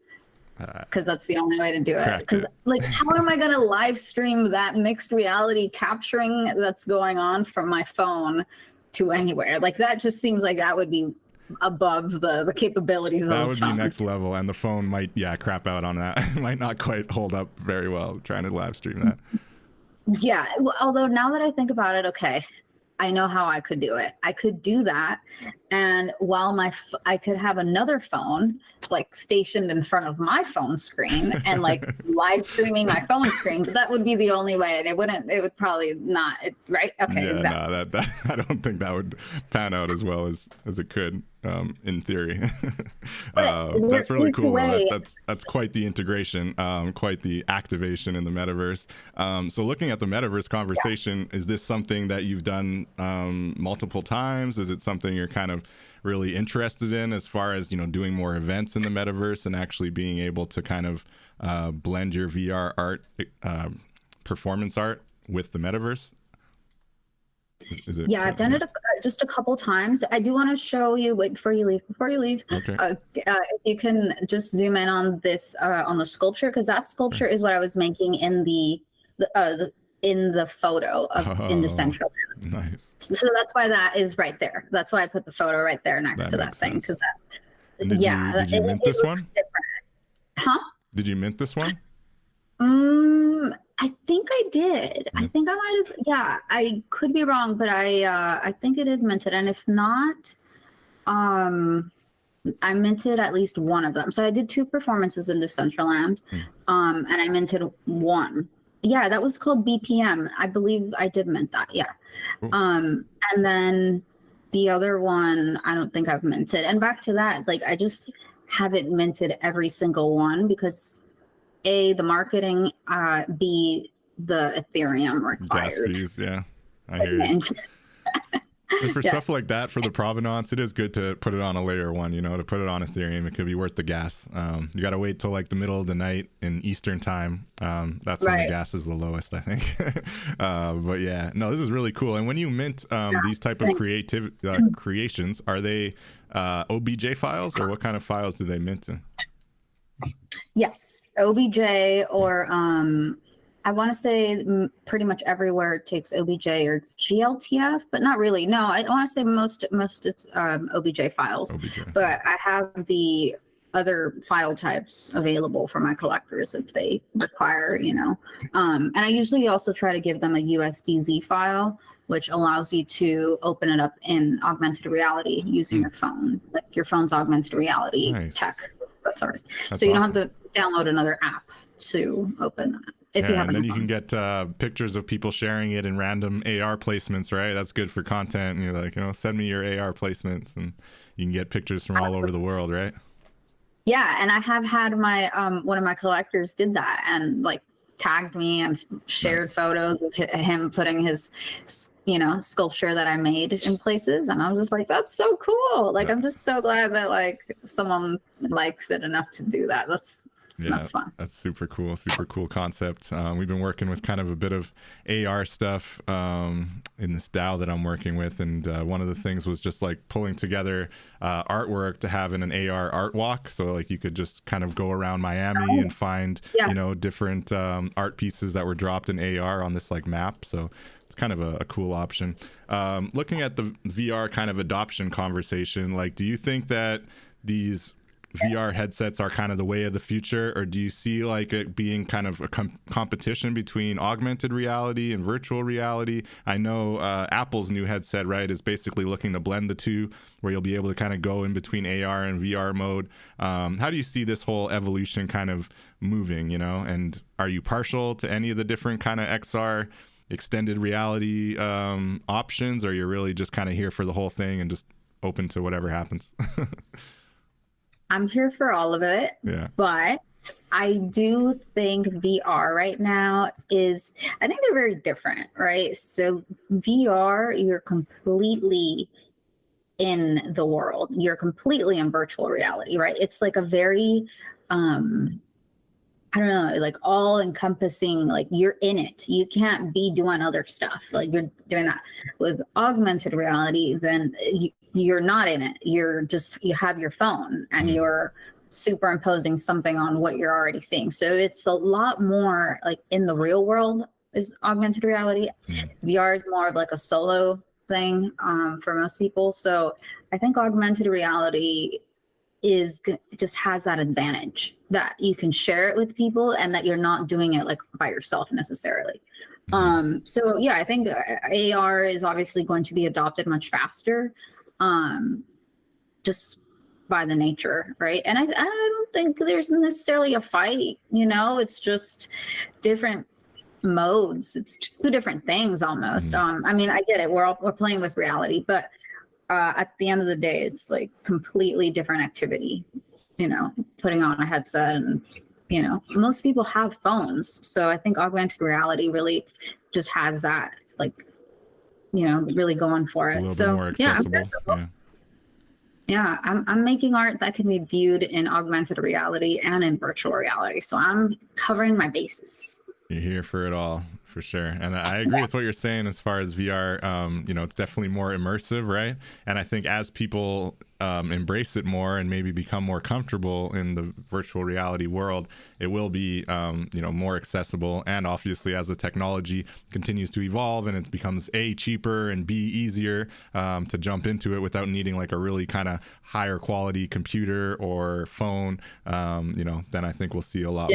because that's the only way to do it. Because like, how am I gonna live stream that mixed reality capturing that's going on from my phone to anywhere? Like that just seems like that would be above the capabilities of the phone. That would be next level, and the phone might crap out on that. It might not quite hold up very well trying to live stream that. Yeah. Although now that I think about it, okay, I know how I could do it. I could do that, and while I could have another phone like stationed in front of my phone screen and like live streaming my phone screen. But that would be the only way, and it wouldn't. It would probably not. Right? Okay. Yeah, Exactly. no, that I don't think that would pan out as well as it could, in theory. That's really cool. That's quite the integration, quite the activation in the metaverse. So looking at the metaverse conversation, is this something that you've done multiple times? Is it something you're kind of really interested in, as far as, you know, doing more events in the metaverse and actually being able to kind of blend your VR art, performance art with the metaverse? Is it, Yeah, I've done it just a couple times. I do want to show you. Wait, before you leave. Okay. If you can just zoom in on this on the sculpture, because that sculpture is what I was making in the photo of in Decentraland. Nice. So that's why that is right there. That's why I put the photo right there next to that thing, because that. Did you mint this one? Different. Huh? Did you mint this one? I think I did. I think I might have. Yeah, I could be wrong, but I think it is minted. And if not, I minted at least one of them. So I did 2 performances in Decentraland, and I minted one. Yeah, that was called BPM. I believe I did mint that. Yeah. Cool. And then the other one, I don't think I've minted. And back to that, like I just haven't minted every single one because A, the marketing, B, the Ethereum required. Gas fees, yeah. I hear you. And for stuff like that, for the provenance, it is good to put it on a layer 1, you know, to put it on Ethereum. It could be worth the gas. You got to wait till like the middle of the night in Eastern time. That's when the gas is the lowest, I think. But yeah, no, this is really cool. And when you mint these type of creations, are they OBJ files, or what kind of files do they mint in? Yes, OBJ, or I want to say pretty much everywhere it takes OBJ or GLTF, but not really. No, I want to say most it's OBJ files. But I have the other file types available for my collectors if they require, you know. And I usually also try to give them a USDZ file, which allows you to open it up in augmented reality using your phone, like your phone's augmented reality tech. Sorry. So you don't have to download another app to open that. If you have, and then you can get pictures of people sharing it in random AR placements, right? That's good for content. And you're like, you know, send me your AR placements, and you can get pictures from all over the world, right? Yeah, and I have had my one of my collectors did that and like tagged me and shared photos of him putting his, you know, sculpture that I made in places, and I'm just like, that's so cool. Like, I'm just so glad that like someone likes it enough to do that. That's fun. That's super cool concept. We've been working with kind of a bit of AR stuff in this DAO that I'm working with, and one of the things was just like pulling together artwork to have in an AR art walk. So like you could just kind of go around Miami and find you know, different art pieces that were dropped in AR on this like map. So it's kind of a cool option. Looking at the VR kind of adoption conversation, like, do you think that these VR headsets are kind of the way of the future, or do you see like it being kind of a competition between augmented reality and virtual reality? I know Apple's new headset, right, is basically looking to blend the two, where you'll be able to kind of go in between AR and VR mode. How do you see this whole evolution kind of moving, you know, and are you partial to any of the different kind of XR extended reality options, or you're really just kind of here for the whole thing and just open to whatever happens? I'm here for all of it, but I do think VR right now I think they're very different, right? So VR, you're completely in the world. You're completely in virtual reality, right? It's like a very, I don't know, like all encompassing, like you're in it. You can't be doing other stuff. Like you're doing that. With augmented reality, then you're not in it. You have your phone and you're superimposing something on what you're already seeing. So it's a lot more like in the real world is augmented reality. VR is more of like a solo thing for most people. So I think augmented reality just has that advantage that you can share it with people and that you're not doing it like by yourself necessarily. So yeah, I think AR is obviously going to be adopted much faster, just by the nature, right? And I don't think there's necessarily a fight, it's just different modes. It's two different things almost. I mean, I get it. We're playing with reality, but at the end of the day, it's like completely different activity, putting on a headset and, most people have phones. So I think augmented reality really just has that, like, really going for it. A little so bit more accessible. Yeah, I'm making art that can be viewed in augmented reality and in virtual reality. So I'm covering my bases. You're here for it all, for sure. And I agree with what you're saying as far as VR. It's definitely more immersive, right? And I think as people embrace it more and maybe become more comfortable in the virtual reality world, it will be more accessible. And obviously, as the technology continues to evolve and it becomes cheaper and easier to jump into it without needing like a really kind of higher quality computer or phone, then I think we'll see a lot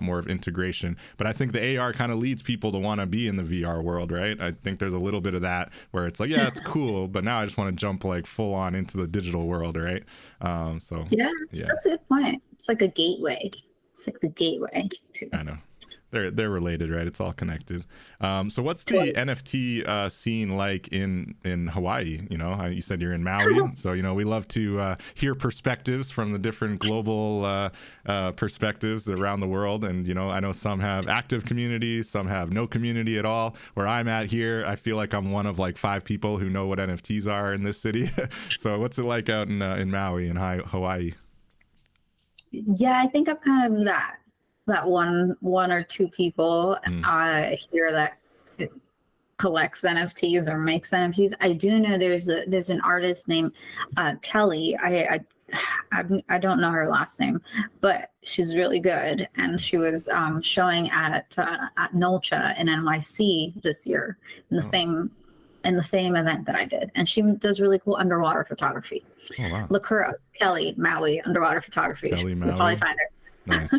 more of integration. But I think the AR kind of leads people to want to be in the VR world, right? I think there's a little bit of that where it's like, yeah, it's cool, but now I just want to jump like full on into the digital world, right? That's a good point. It's like a gateway. It's like the gateway to. I know. They're related, right? It's all connected. So what's the NFT scene like in Hawaii? You said you're in Maui, so we love to hear perspectives from the different global perspectives around the world. And I know some have active communities, some have no community at all. Where I'm at here, I feel like I'm one of like 5 people who know what NFTs are in this city. So what's it like out in Maui and Hawaii? Yeah, I think I'm kind of that one or two people here that collects NFTs or makes NFTs. I do know there's an artist named Kelly. I don't know her last name, but she's really good, and she was showing at Nolcha in NYC this year in the same event that I did, and she does really cool underwater photography. Oh, wow. Look her up, Kelly Maui underwater photography. Kelly Maui. You'll probably find her. Nice.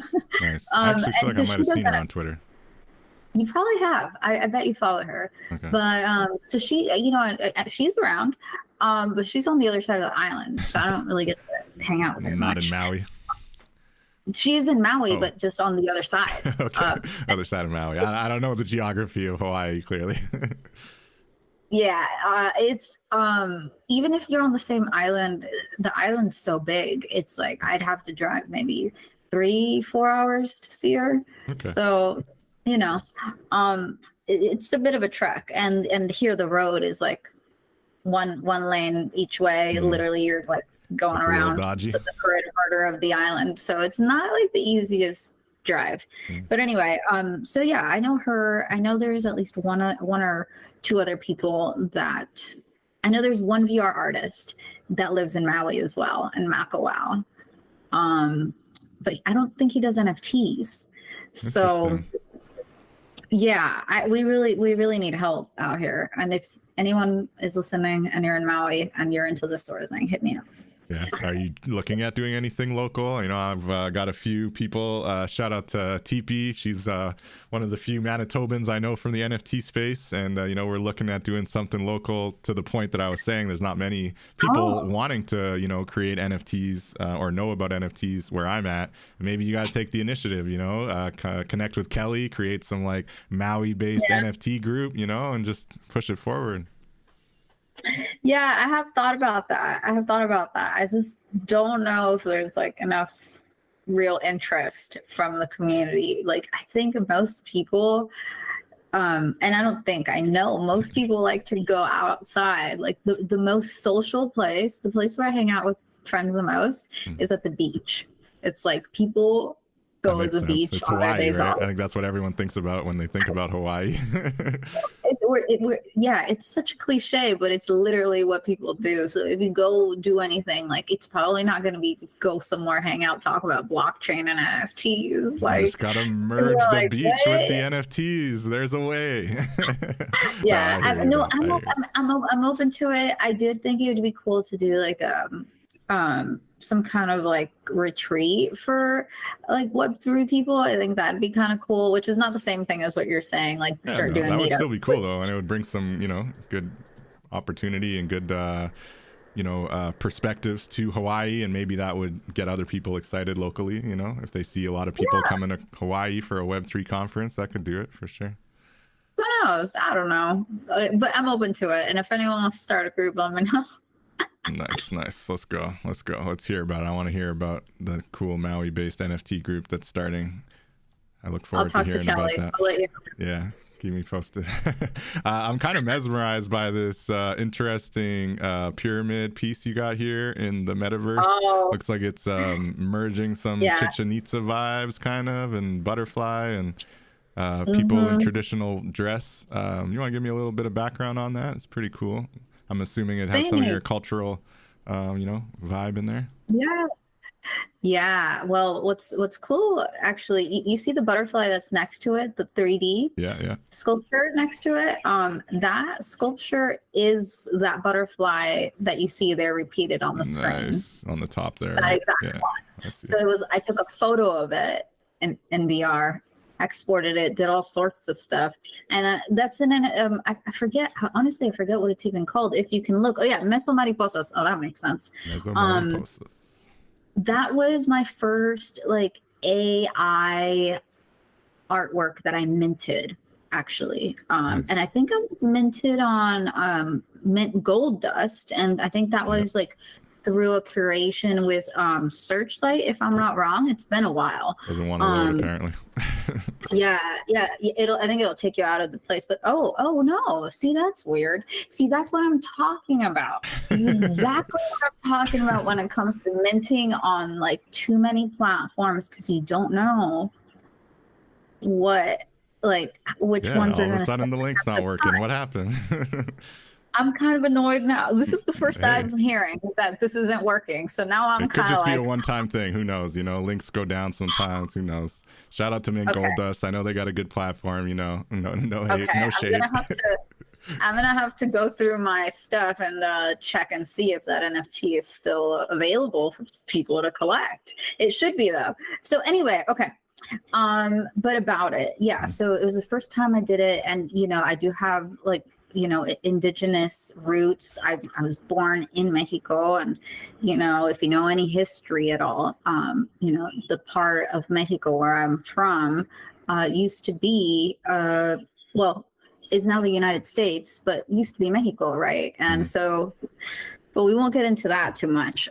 I actually feel like I might have seen her on Twitter. You probably have. I bet you follow her. Okay. But so she, she's around, but she's on the other side of the island, so I don't really get to hang out with her. Not much. In Maui. She's in Maui, but just on the other side. Okay, other side of Maui. I don't know the geography of Hawaii clearly. Yeah, it's even if you're on the same island, the island's so big. It's like I'd have to drive maybe 3-4 hours to see her. Okay. So, it's a bit of a trek, and here the road is like one lane each way. Literally, you're like going around to the perimeter of the island. So it's not like the easiest drive. But anyway, so yeah, I know her. I know there's at least one or two other people that I know. There's one VR artist that lives in Maui as well, in Makawao. But I don't think he does NFTs. So yeah, we really need help out here. And if anyone is listening and you're in Maui and you're into this sort of thing, hit me up. Yeah. Are you looking at doing anything local? I've got a few people. Shout out to TP. She's one of the few Manitobans I know from the NFT space. And, we're looking at doing something local to the point that I was saying there's not many people wanting to, create NFTs or know about NFTs where I'm at. Maybe you got to take the initiative, connect with Kelly, create some like Maui-based NFT group, and just push it forward. Yeah, I have thought about that. I just don't know if there's like enough real interest from the community. Like, I think most people, and I know most people like to go outside. Like the most social place, the place where I hang out with friends the most is at the beach. It's like people go to the beach. It's Hawaii, right? I think that's what everyone thinks about when they think about Hawaii. It's such a cliche, but it's literally what people do. So if you go do anything, like, it's probably not going to be go somewhere, hang out, talk about blockchain and NFTs. Like, you just gotta merge the beach with the NFTs. There's a way. Yeah, I'm open to it. I did think it would be cool to do like some kind of like retreat for like Web3 people. I think that'd be kind of cool, which is not the same thing as what you're saying, like Yeah, start no, doing that would meetups. still be cool though, and it would bring some, good opportunity and good perspectives to Hawaii, and maybe that would get other people excited locally. If they see a lot of people coming to Hawaii for a Web3 conference, that could do it for sure. Who knows? I don't know, but I'm open to it. And if anyone wants to start a group, let me know. Nice. Let's go. Let's hear about it. I want to hear about the cool Maui-based NFT group that's starting. I look forward to hearing about that. I'll let you know. Yeah, keep me posted. I'm kind of mesmerized by this interesting pyramid piece you got here in the metaverse. Looks like it's merging some Chichen Itza vibes, kind of, and butterfly and people in traditional dress. You want to give me a little bit of background on that? It's pretty cool. I'm assuming it has some of your cultural, vibe in there. Yeah. Well, what's cool, actually, you see the butterfly that's next to it, the 3D sculpture next to it. That sculpture is that butterfly that you see there repeated on the screen. Nice. On the top there. That exact one. So I took a photo of it in VR, exported it, did all sorts of stuff, and that's in an I forget, honestly I forget what it's even called. If you can look, Mesomariposas. Oh, that makes sense. Mesomariposas. That was my first like AI artwork that I minted, actually. Nice. And I think I was minted on mint gold dust, and I think that was like through a curation with Searchlight, if I'm not wrong. It's been a while. Doesn't want to load, apparently. I think it'll take you out of the place. But oh no, see, that's weird. See, that's what I'm talking about. This is exactly what I'm talking about when it comes to minting on like too many platforms, because you don't know which ones are going to. All of a sudden the link's not working. What happened? I'm kind of annoyed now. This is the first I'm hearing that this isn't working. So now I'm kind of like... It could just be a one-time thing. Who knows? Links go down sometimes. Who knows? Shout out to Mint Gold Dust. I know they got a good platform. No hate, no shade. I'm gonna have to go through my stuff and check and see if that NFT is still available for people to collect. It should be, though. So anyway, okay. But about it, so it was the first time I did it, and I do have like indigenous roots. I was born in Mexico, and if you know any history at all, the part of Mexico where I'm from used to be is now the United States, but used to be Mexico, right? And so, but we won't get into that too much.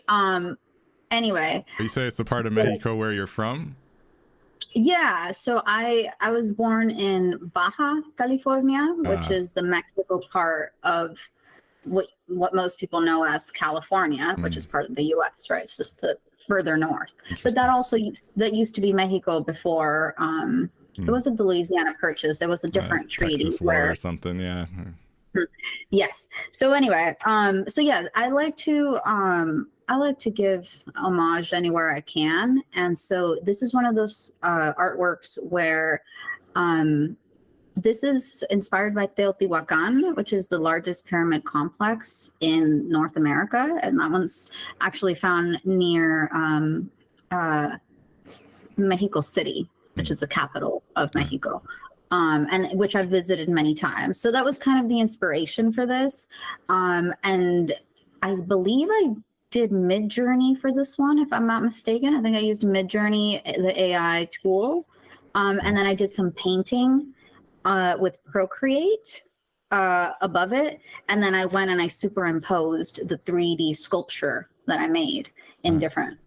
Anyway, you say it's the part of Mexico where you're from? Yeah, so I was born in Baja California, which is the Mexico part of what most people know as California, which is part of the U.S., right? It's just the further north. But that used to be Mexico before. It wasn't the Louisiana Purchase. It was a different treaty. Texas War or something, yeah. Yes. So anyway, I like to give homage anywhere I can, and so this is one of those artworks where this is inspired by Teotihuacan, which is the largest pyramid complex in North America, and that one's actually found near Mexico City, which is the capital of Mexico. And which I've visited many times. So that was kind of the inspiration for this. And I believe I did Midjourney for this one, if I'm not mistaken. I think I used Midjourney, the AI tool. And then I did some painting with Procreate above it. And then I went and I superimposed the 3D sculpture that I made in different,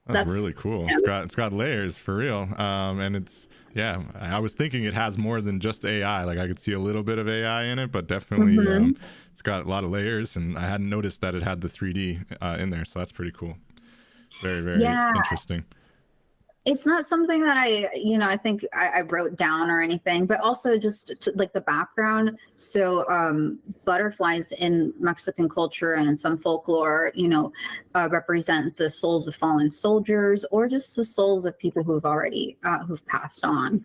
That's really cool. It's got layers for real. And it's, I was thinking it has more than just AI. Like I could see a little bit of AI in it, but definitely it's got a lot of layers, and I hadn't noticed that it had the 3D in there. So that's pretty cool. Very, very interesting. It's not something that I think I wrote down or anything, but also just like the background. So butterflies in Mexican culture and in some folklore, represent the souls of fallen soldiers or just the souls of people who've already who've passed on.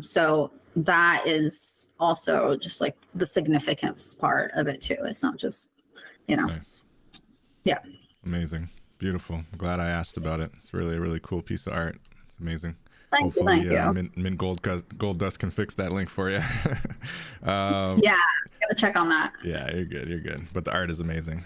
So that is also just like the significance part of it too. It's not just, Nice. Yeah. Amazing. Beautiful. I'm glad I asked about it. It's really a really cool piece of art. It's amazing. Thank you. Mint Gold Dust can fix that link for you. Yeah, gotta check on that. Yeah, you're good. You're good. But the art is amazing.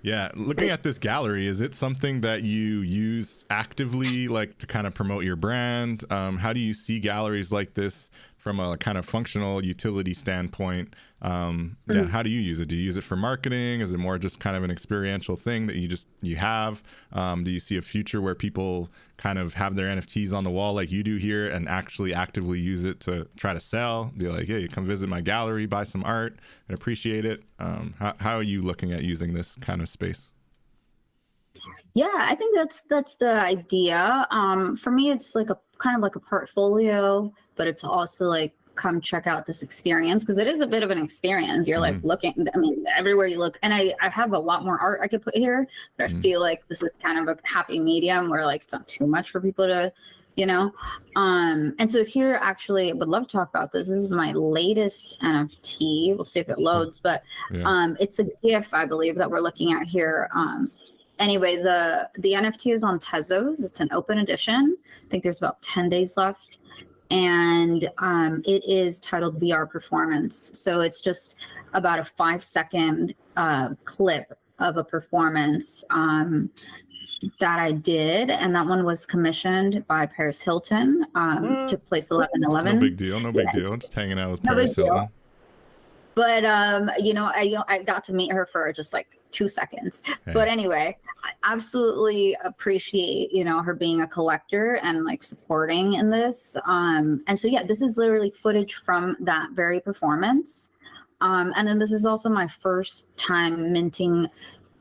Yeah, looking at this gallery, is it something that you use actively, like to kind of promote your brand? How do you see galleries like this from a kind of functional utility standpoint? Yeah, how do you use it? Do you use it for marketing? Is it more just kind of an experiential thing that you have? Do you see a future where people kind of have their NFTs on the wall like you do here and actually actively use it to try to sell? Be like, hey, you come visit my gallery, buy some art and appreciate it. How are you looking at using this kind of space? Yeah, I think that's the idea. For me, it's like a kind of like a portfolio, but it's also like, come check out this experience, because it is a bit of an experience. You're like looking, I mean, everywhere you look, and I have a lot more art I could put here, but I feel like this is kind of a happy medium where like it's not too much for people to, you know. And so here, actually, I would love to talk about this. This is my latest NFT. We'll see if it loads, but it's a GIF, I believe, that we're looking at here. Anyway, the NFT is on Tezos. It's an open edition. I think there's about 10 days left. And it is titled VR Performance. So it's just about a 5-second clip of a performance that I did. And that one was commissioned by Paris Hilton, to place 1111. No big deal. No big deal. Just hanging out with Paris Hilton. But, I got to meet her for just like 2 seconds. Hey. But anyway, I absolutely appreciate, her being a collector and like supporting in this. And so, yeah, this is literally footage from that very performance. And then this is also my first time minting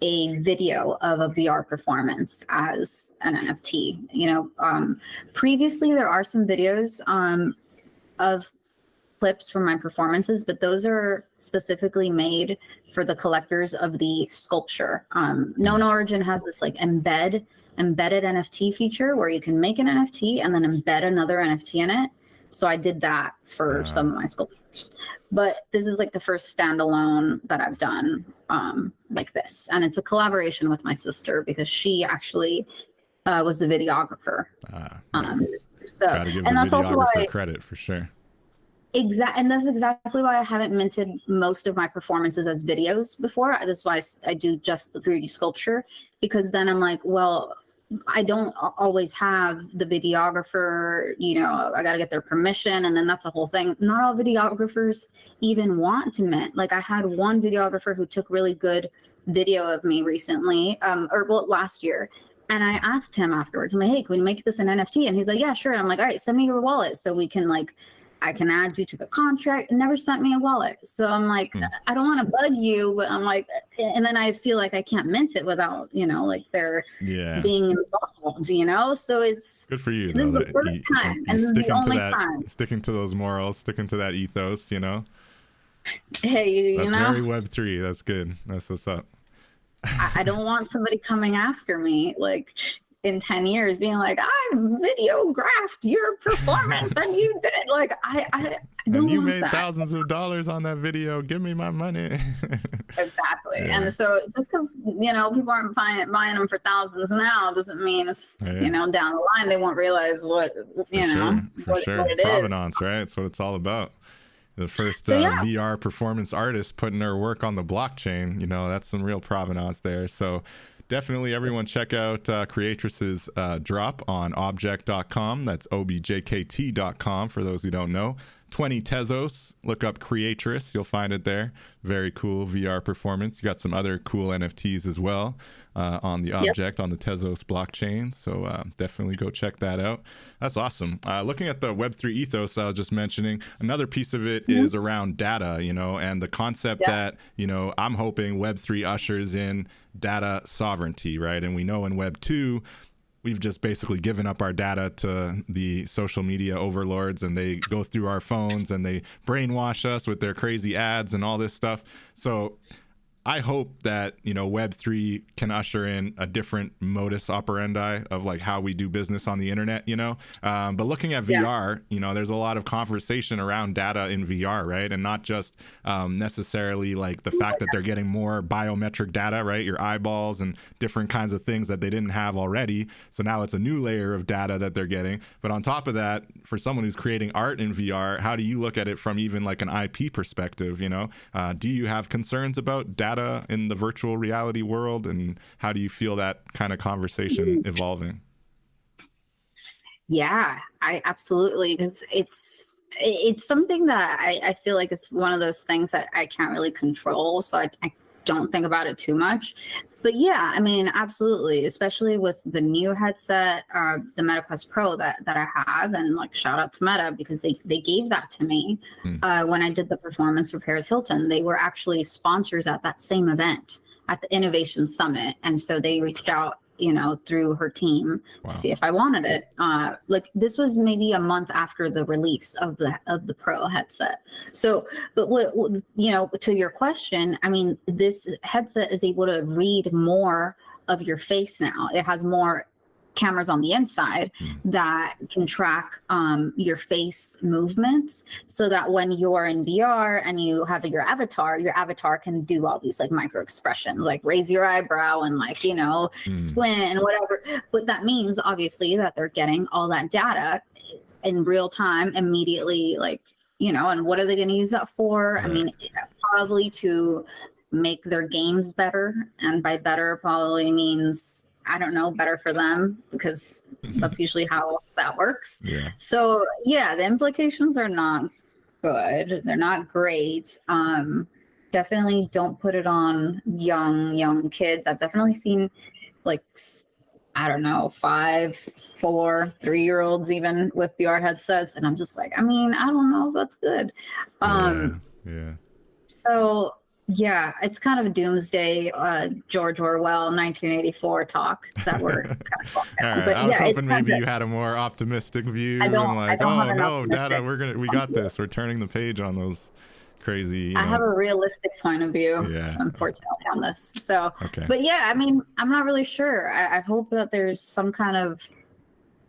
a video of a VR performance as an NFT. Previously there are some videos of clips from my performances, but those are specifically made for the collectors of the Sculpture. Known Origin has this like embedded NFT feature where you can make an NFT and then embed another NFT in it. So I did that for some of my sculptures, but this is like the first standalone that I've done like this, and it's a collaboration with my sister because she actually was the videographer. Nice. So gotta give the videographer credit for sure. And that's exactly why I haven't minted most of my performances as videos before. That's why I do just the 3D sculpture, because then I'm like, well, I don't always have the videographer, I got to get their permission. And then that's a whole thing. Not all videographers even want to mint. Like I had one videographer who took really good video of me recently, last year. And I asked him afterwards, I'm like, hey, can we make this an NFT? And he's like, yeah, sure. And I'm like, all right, send me your wallet so we can I can add you to the contract. And never sent me a wallet. So I'm like, I don't want to bug you, but I'm like, and then I feel like I can't mint it without, they're being involved, so it's good for you. This is the first time, and this is the only time. Sticking to those morals, sticking to that ethos, Hey, that's very Web3. That's good. That's what's up. I don't want somebody coming after me, in 10 years being like, I videographed your performance and you did it. I don't and you want made that. Thousands of dollars on that video. Give me my money. Exactly. Yeah. And so just because, people aren't buying them for thousands now doesn't mean it's, down the line, they won't realize what, what it provenance, is. Right? That's what it's all about. The first VR performance artist putting her work on the blockchain, that's some real provenance there. So definitely everyone check out Creatress's drop on object.com. That's objkt.com for those who don't know. 20 Tezos. Look up Creatress. You'll find it there. Very cool VR performance. You got some other cool NFTs as well on the object on the Tezos blockchain. So definitely go check that out. That's awesome. Looking at the Web3 ethos I was just mentioning, another piece of it is around data, and the concept that, I'm hoping Web3 ushers in data sovereignty, right? And we know in Web 2, we've just basically given up our data to the social media overlords, and they go through our phones and they brainwash us with their crazy ads and all this stuff. So I hope that, you know, Web3 can usher in a different modus operandi of like how we do business on the internet, you know. But looking at VR, you know, there's a lot of conversation around data in VR, right? And not just necessarily like the fact that they're getting more biometric data, right? Your eyeballs and different kinds of things that they didn't have already. So now it's a new layer of data that they're getting. But on top of that, for someone who's creating art in VR, how do you look at it from even like an IP perspective? You know, do you have concerns about data in the virtual reality world, and how do you feel that kind of conversation evolving? Yeah, I absolutely, because it's something that I feel like it's one of those things that I can't really control, so I don't think about it too much. But yeah, I mean, absolutely, especially with the new headset, the Meta Quest Pro that I have, and like shout out to Meta because they gave that to me when I did the performance for Paris Hilton. They were actually sponsors at that same event at the Innovation Summit, and so they reached out, you know, through her team to see if I wanted it. Like this was maybe a month after the release of the Pro headset. So, but what, you know, to your question, I mean, this headset is able to read more of your face now. It has more cameras on the inside that can track your face movements, so that when you're in VR and you have your avatar can do all these like micro expressions, like raise your eyebrow and like, you know, squint and whatever. But that means obviously that they're getting all that data in real time immediately, like, you know, and what are they going to use that for? I mean, probably to make their games better, and by better probably means, I don't know, better for them, because that's usually how that works. Yeah. So yeah, the implications are not good. They're not great. Definitely don't put it on young kids. I've definitely seen like, I don't know, 5, 4, 3-year-olds even with VR headsets. And I'm just like, I mean, I don't know if that's good. So yeah, it's kind of a doomsday George Orwell 1984 talk that we're kind of talking about. But I was hoping maybe you had a more optimistic view. I don't oh no, data, we got this. We're turning the page on those crazy. I have a realistic point of view, unfortunately, on this. So, but yeah, I mean, I'm not really sure. I hope that there's some kind of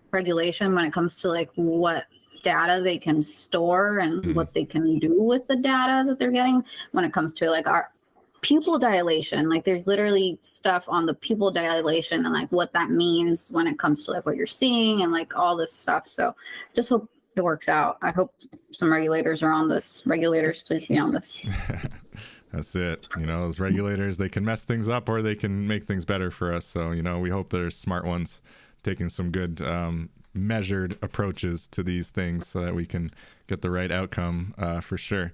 regulation when it comes to like what data they can store and what they can do with the data that they're getting when it comes to like our pupil dilation. Like there's literally stuff on the pupil dilation and like what that means when it comes to like what you're seeing and like all this stuff. So just hope it works out. I hope some regulators are on this. Regulators, please be on this. That's it. You know, those regulators, they can mess things up or they can make things better for us. So, you know, we hope there's smart ones taking some good measured approaches to these things so that we can get the right outcome for sure.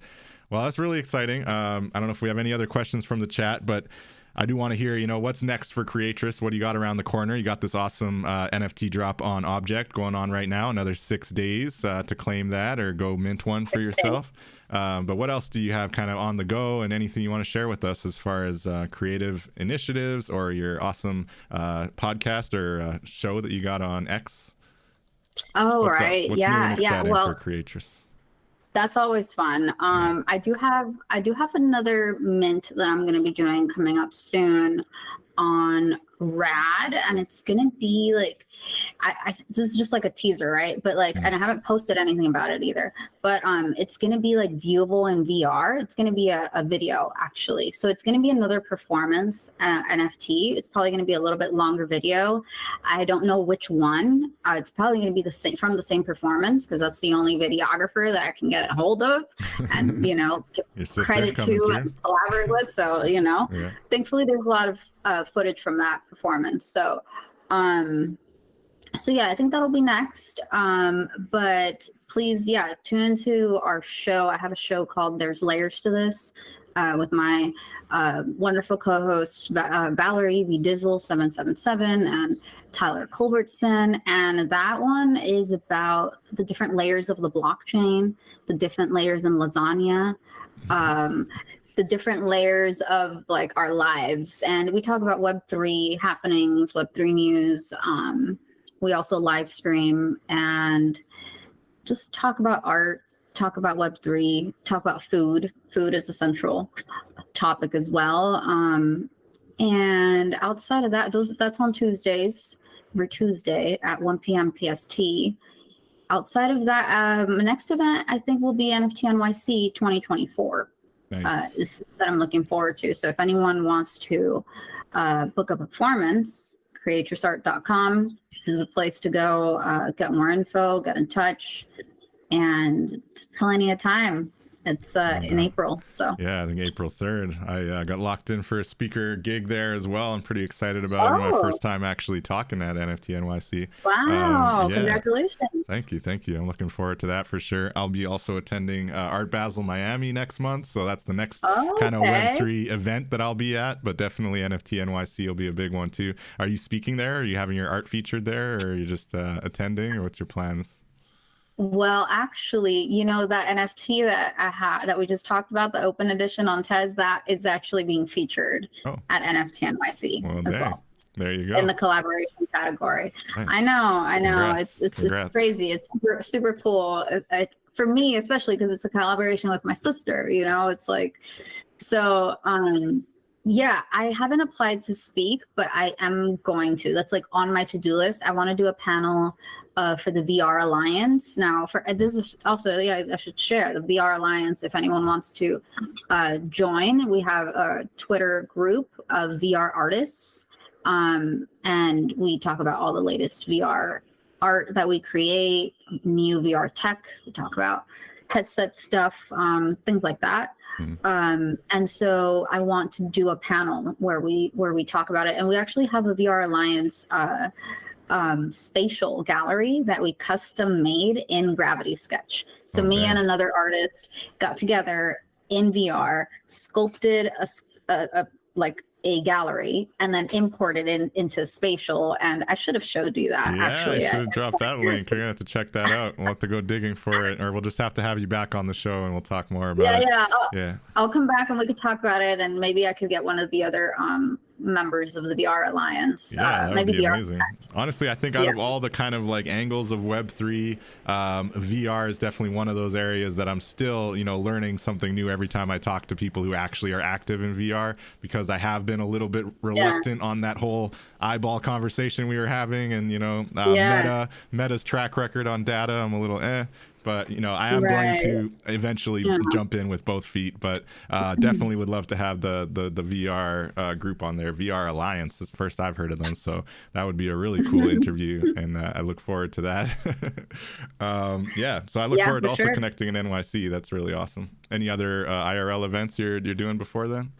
Well, that's really exciting. I don't know if we have any other questions from the chat, but I do want to hear, you know, what's next for Creatress? What do you got around the corner? You got this awesome NFT drop on Object going on right now. Another 6 days to claim that or go mint one for yourself. But what else do you have kind of on the go, and anything you want to share with us as far as creative initiatives or your awesome podcast or show that you got on X? Oh, what's right. What's new and exciting Well, for Creatress? that's always fun. I do have another mint that I'm going to be doing coming up soon on Rad, and it's gonna be like, this is just like a teaser, right? But like, and I haven't posted anything about it either, but it's gonna be like viewable in VR. It's gonna be a video actually, so it's gonna be another performance NFT. It's probably gonna be a little bit longer video. I don't know which one. It's probably gonna be the same, from the same performance, because that's the only videographer that I can get a hold of and, you know, give credit to and collaborate with. So, you know, thankfully there's a lot of footage from that performance. So yeah, I think that'll be next. But please, tune into our show. I have a show called There's Layers to This with my wonderful co-hosts Valerie V Dizzle 777 and Tyler Culbertson, and that one is about the different layers of the blockchain, the different layers in lasagna, the different layers of like our lives. And we talk about Web3 happenings, Web3 news. We also live stream and just talk about art, talk about Web3, talk about food. Food is a central topic as well. And outside of that, that's on Tuesdays, every Tuesday at 1 p.m. PST. Outside of that, next event I think will be NFT NYC 2024. Nice. Is that I'm looking forward to. So if anyone wants to book a performance, creatressart.com is the place to go, get more info, get in touch, and it's plenty of time. It's in April, so yeah, I think April 3rd. I got locked in for a speaker gig there as well. I'm pretty excited about it. My first time actually talking at NFT NYC. Wow, yeah. Congratulations. Thank you. I'm looking forward to that for sure. I'll be also attending Art Basel Miami next month, so that's the next kind of Web3 event that I'll be at, but definitely NFT NYC will be a big one too. Are you speaking there? Are you having your art featured there, or are you just attending, or what's your plans? Well, actually, you know, that NFT that I had that we just talked about, the open edition on Tez, that is actually being featured at NFT NYC as well. There you go. In the collaboration category. Nice. I know. Congrats. It's crazy. It's super cool. For me, especially because it's a collaboration with my sister, you know, it's like, so, yeah, I haven't applied to speak, but I am going to. That's like on my to-do list. I want to do a panel for the VR Alliance. Now, for this is also, I should share the VR Alliance. If anyone wants to join, we have a Twitter group of VR artists, and we talk about all the latest VR art that we create, new VR tech. We talk about headset stuff, things like that. And so I want to do a panel where we talk about it, and we actually have a VR Alliance spatial gallery that we custom made in Gravity Sketch. So me and another artist got together in VR, sculpted a gallery, and then imported into spatial. And I should have showed you that. Yeah, actually, I should have dropped that link. You're gonna have to check that out. We'll have to go digging for it, or we'll just have to have you back on the show and we'll talk more about it. I'll come back and we could talk about it, and maybe I could get one of the other members of the VR Alliance. Yeah, that would be VR amazing. Honestly, I think out of all the kind of like angles of Web3, VR is definitely one of those areas that I'm still, you know, learning something new every time I talk to people who actually are active in VR, because I have been a little bit reluctant on that whole eyeball conversation we were having, and, you know, Meta's track record on data, I'm a little but, you know, I am going to eventually jump in with both feet, but definitely would love to have the VR group on there. VR Alliance is the first I've heard of them, so that would be a really cool interview, and I look forward to that. So I look forward to also connecting in NYC. That's really awesome. Any other IRL events you're doing before then?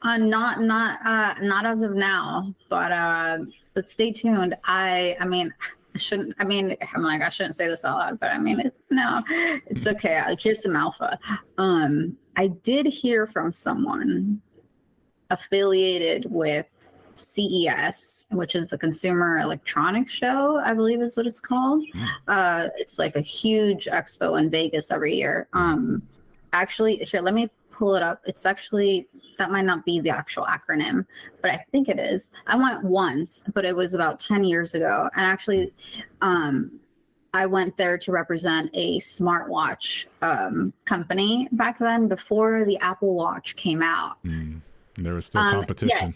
Not as of now, but stay tuned. I shouldn't say this out loud, but I mean, it's okay. Here's some alpha. I did hear from someone affiliated with CES, which is the Consumer Electronics Show, I believe is what it's called. It's like a huge expo in Vegas every year. Actually, here, let me pull it up. It's actually, that might not be the actual acronym, but I think it is. I went once, but it was about 10 years ago. And actually, I went there to represent a smartwatch company back then, before the Apple Watch came out. There was still competition.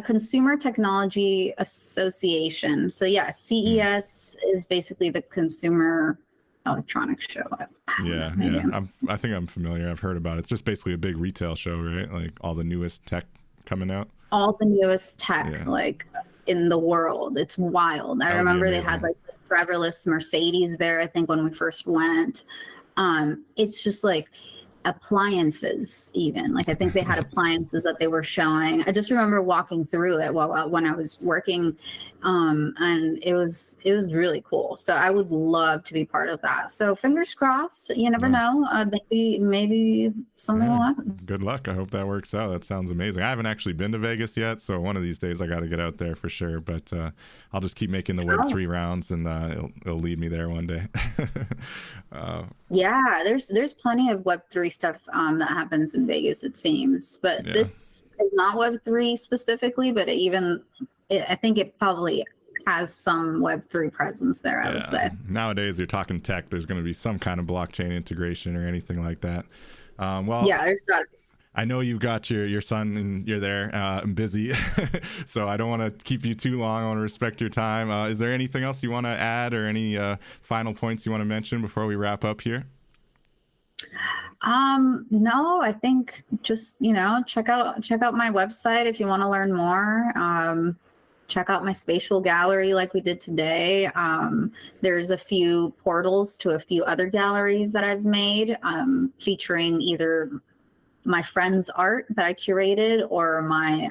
Consumer Technology Association. So CES is basically the Consumer Electronics Show. I think I'm familiar. I've heard about it. It's just basically a big retail show, right? Like all the newest tech coming out. All the newest tech, like in the world. It's wild. I remember they had like the driverless Mercedes there, I think, when we first went. It's just like appliances, even. Like I think they had appliances that they were showing. I just remember walking through it when I was working, and it was really cool. So I would love to be part of that. So fingers crossed. You never know. Maybe something will happen. Good luck. I hope that works out. That sounds amazing. I haven't actually been to Vegas yet, so one of these days I got to get out there for sure. But I'll just keep making the Web3 rounds, and it'll lead me there one day. There's plenty of Web3 stuff that happens in Vegas, it seems. But this is not Web3 specifically, but I think it probably has some Web3 presence there, I would say. Nowadays, you're talking tech, there's going to be some kind of blockchain integration or anything like that. Well, yeah, there's got to be. I know you've got your son and you're there busy, so I don't want to keep you too long. I want to respect your time. Is there anything else you want to add or any final points you want to mention before we wrap up here? No, I think just, check out my website if you want to learn more. Check out my spatial gallery like we did today. There's a few portals to a few other galleries that I've made, featuring either my friend's art that I curated or my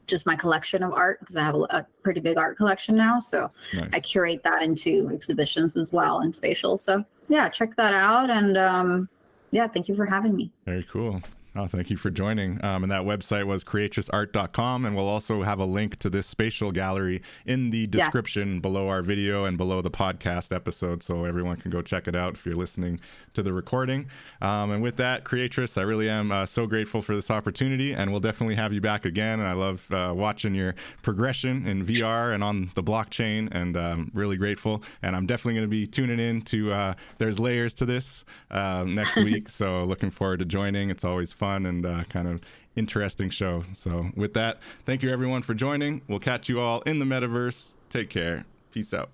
just my collection of art, because I have a pretty big art collection now. So nice. I curate that into exhibitions as well in spatial. So yeah, check that out. And yeah, thank you for having me. Very cool. Oh, thank you for joining. And that website was creatressart.com. And we'll also have a link to this spatial gallery in the description below our video and below the podcast episode, so everyone can go check it out if you're listening to the recording. And with that, Creatress, I really am so grateful for this opportunity, and we'll definitely have you back again. And I love watching your progression in VR and on the blockchain, and really grateful. And I'm definitely going to be tuning in to There's Layers to this next week. So looking forward to joining. It's always fun and kind of interesting show. So with that, thank you everyone for joining. We'll catch you all in the metaverse. Take care. Peace out.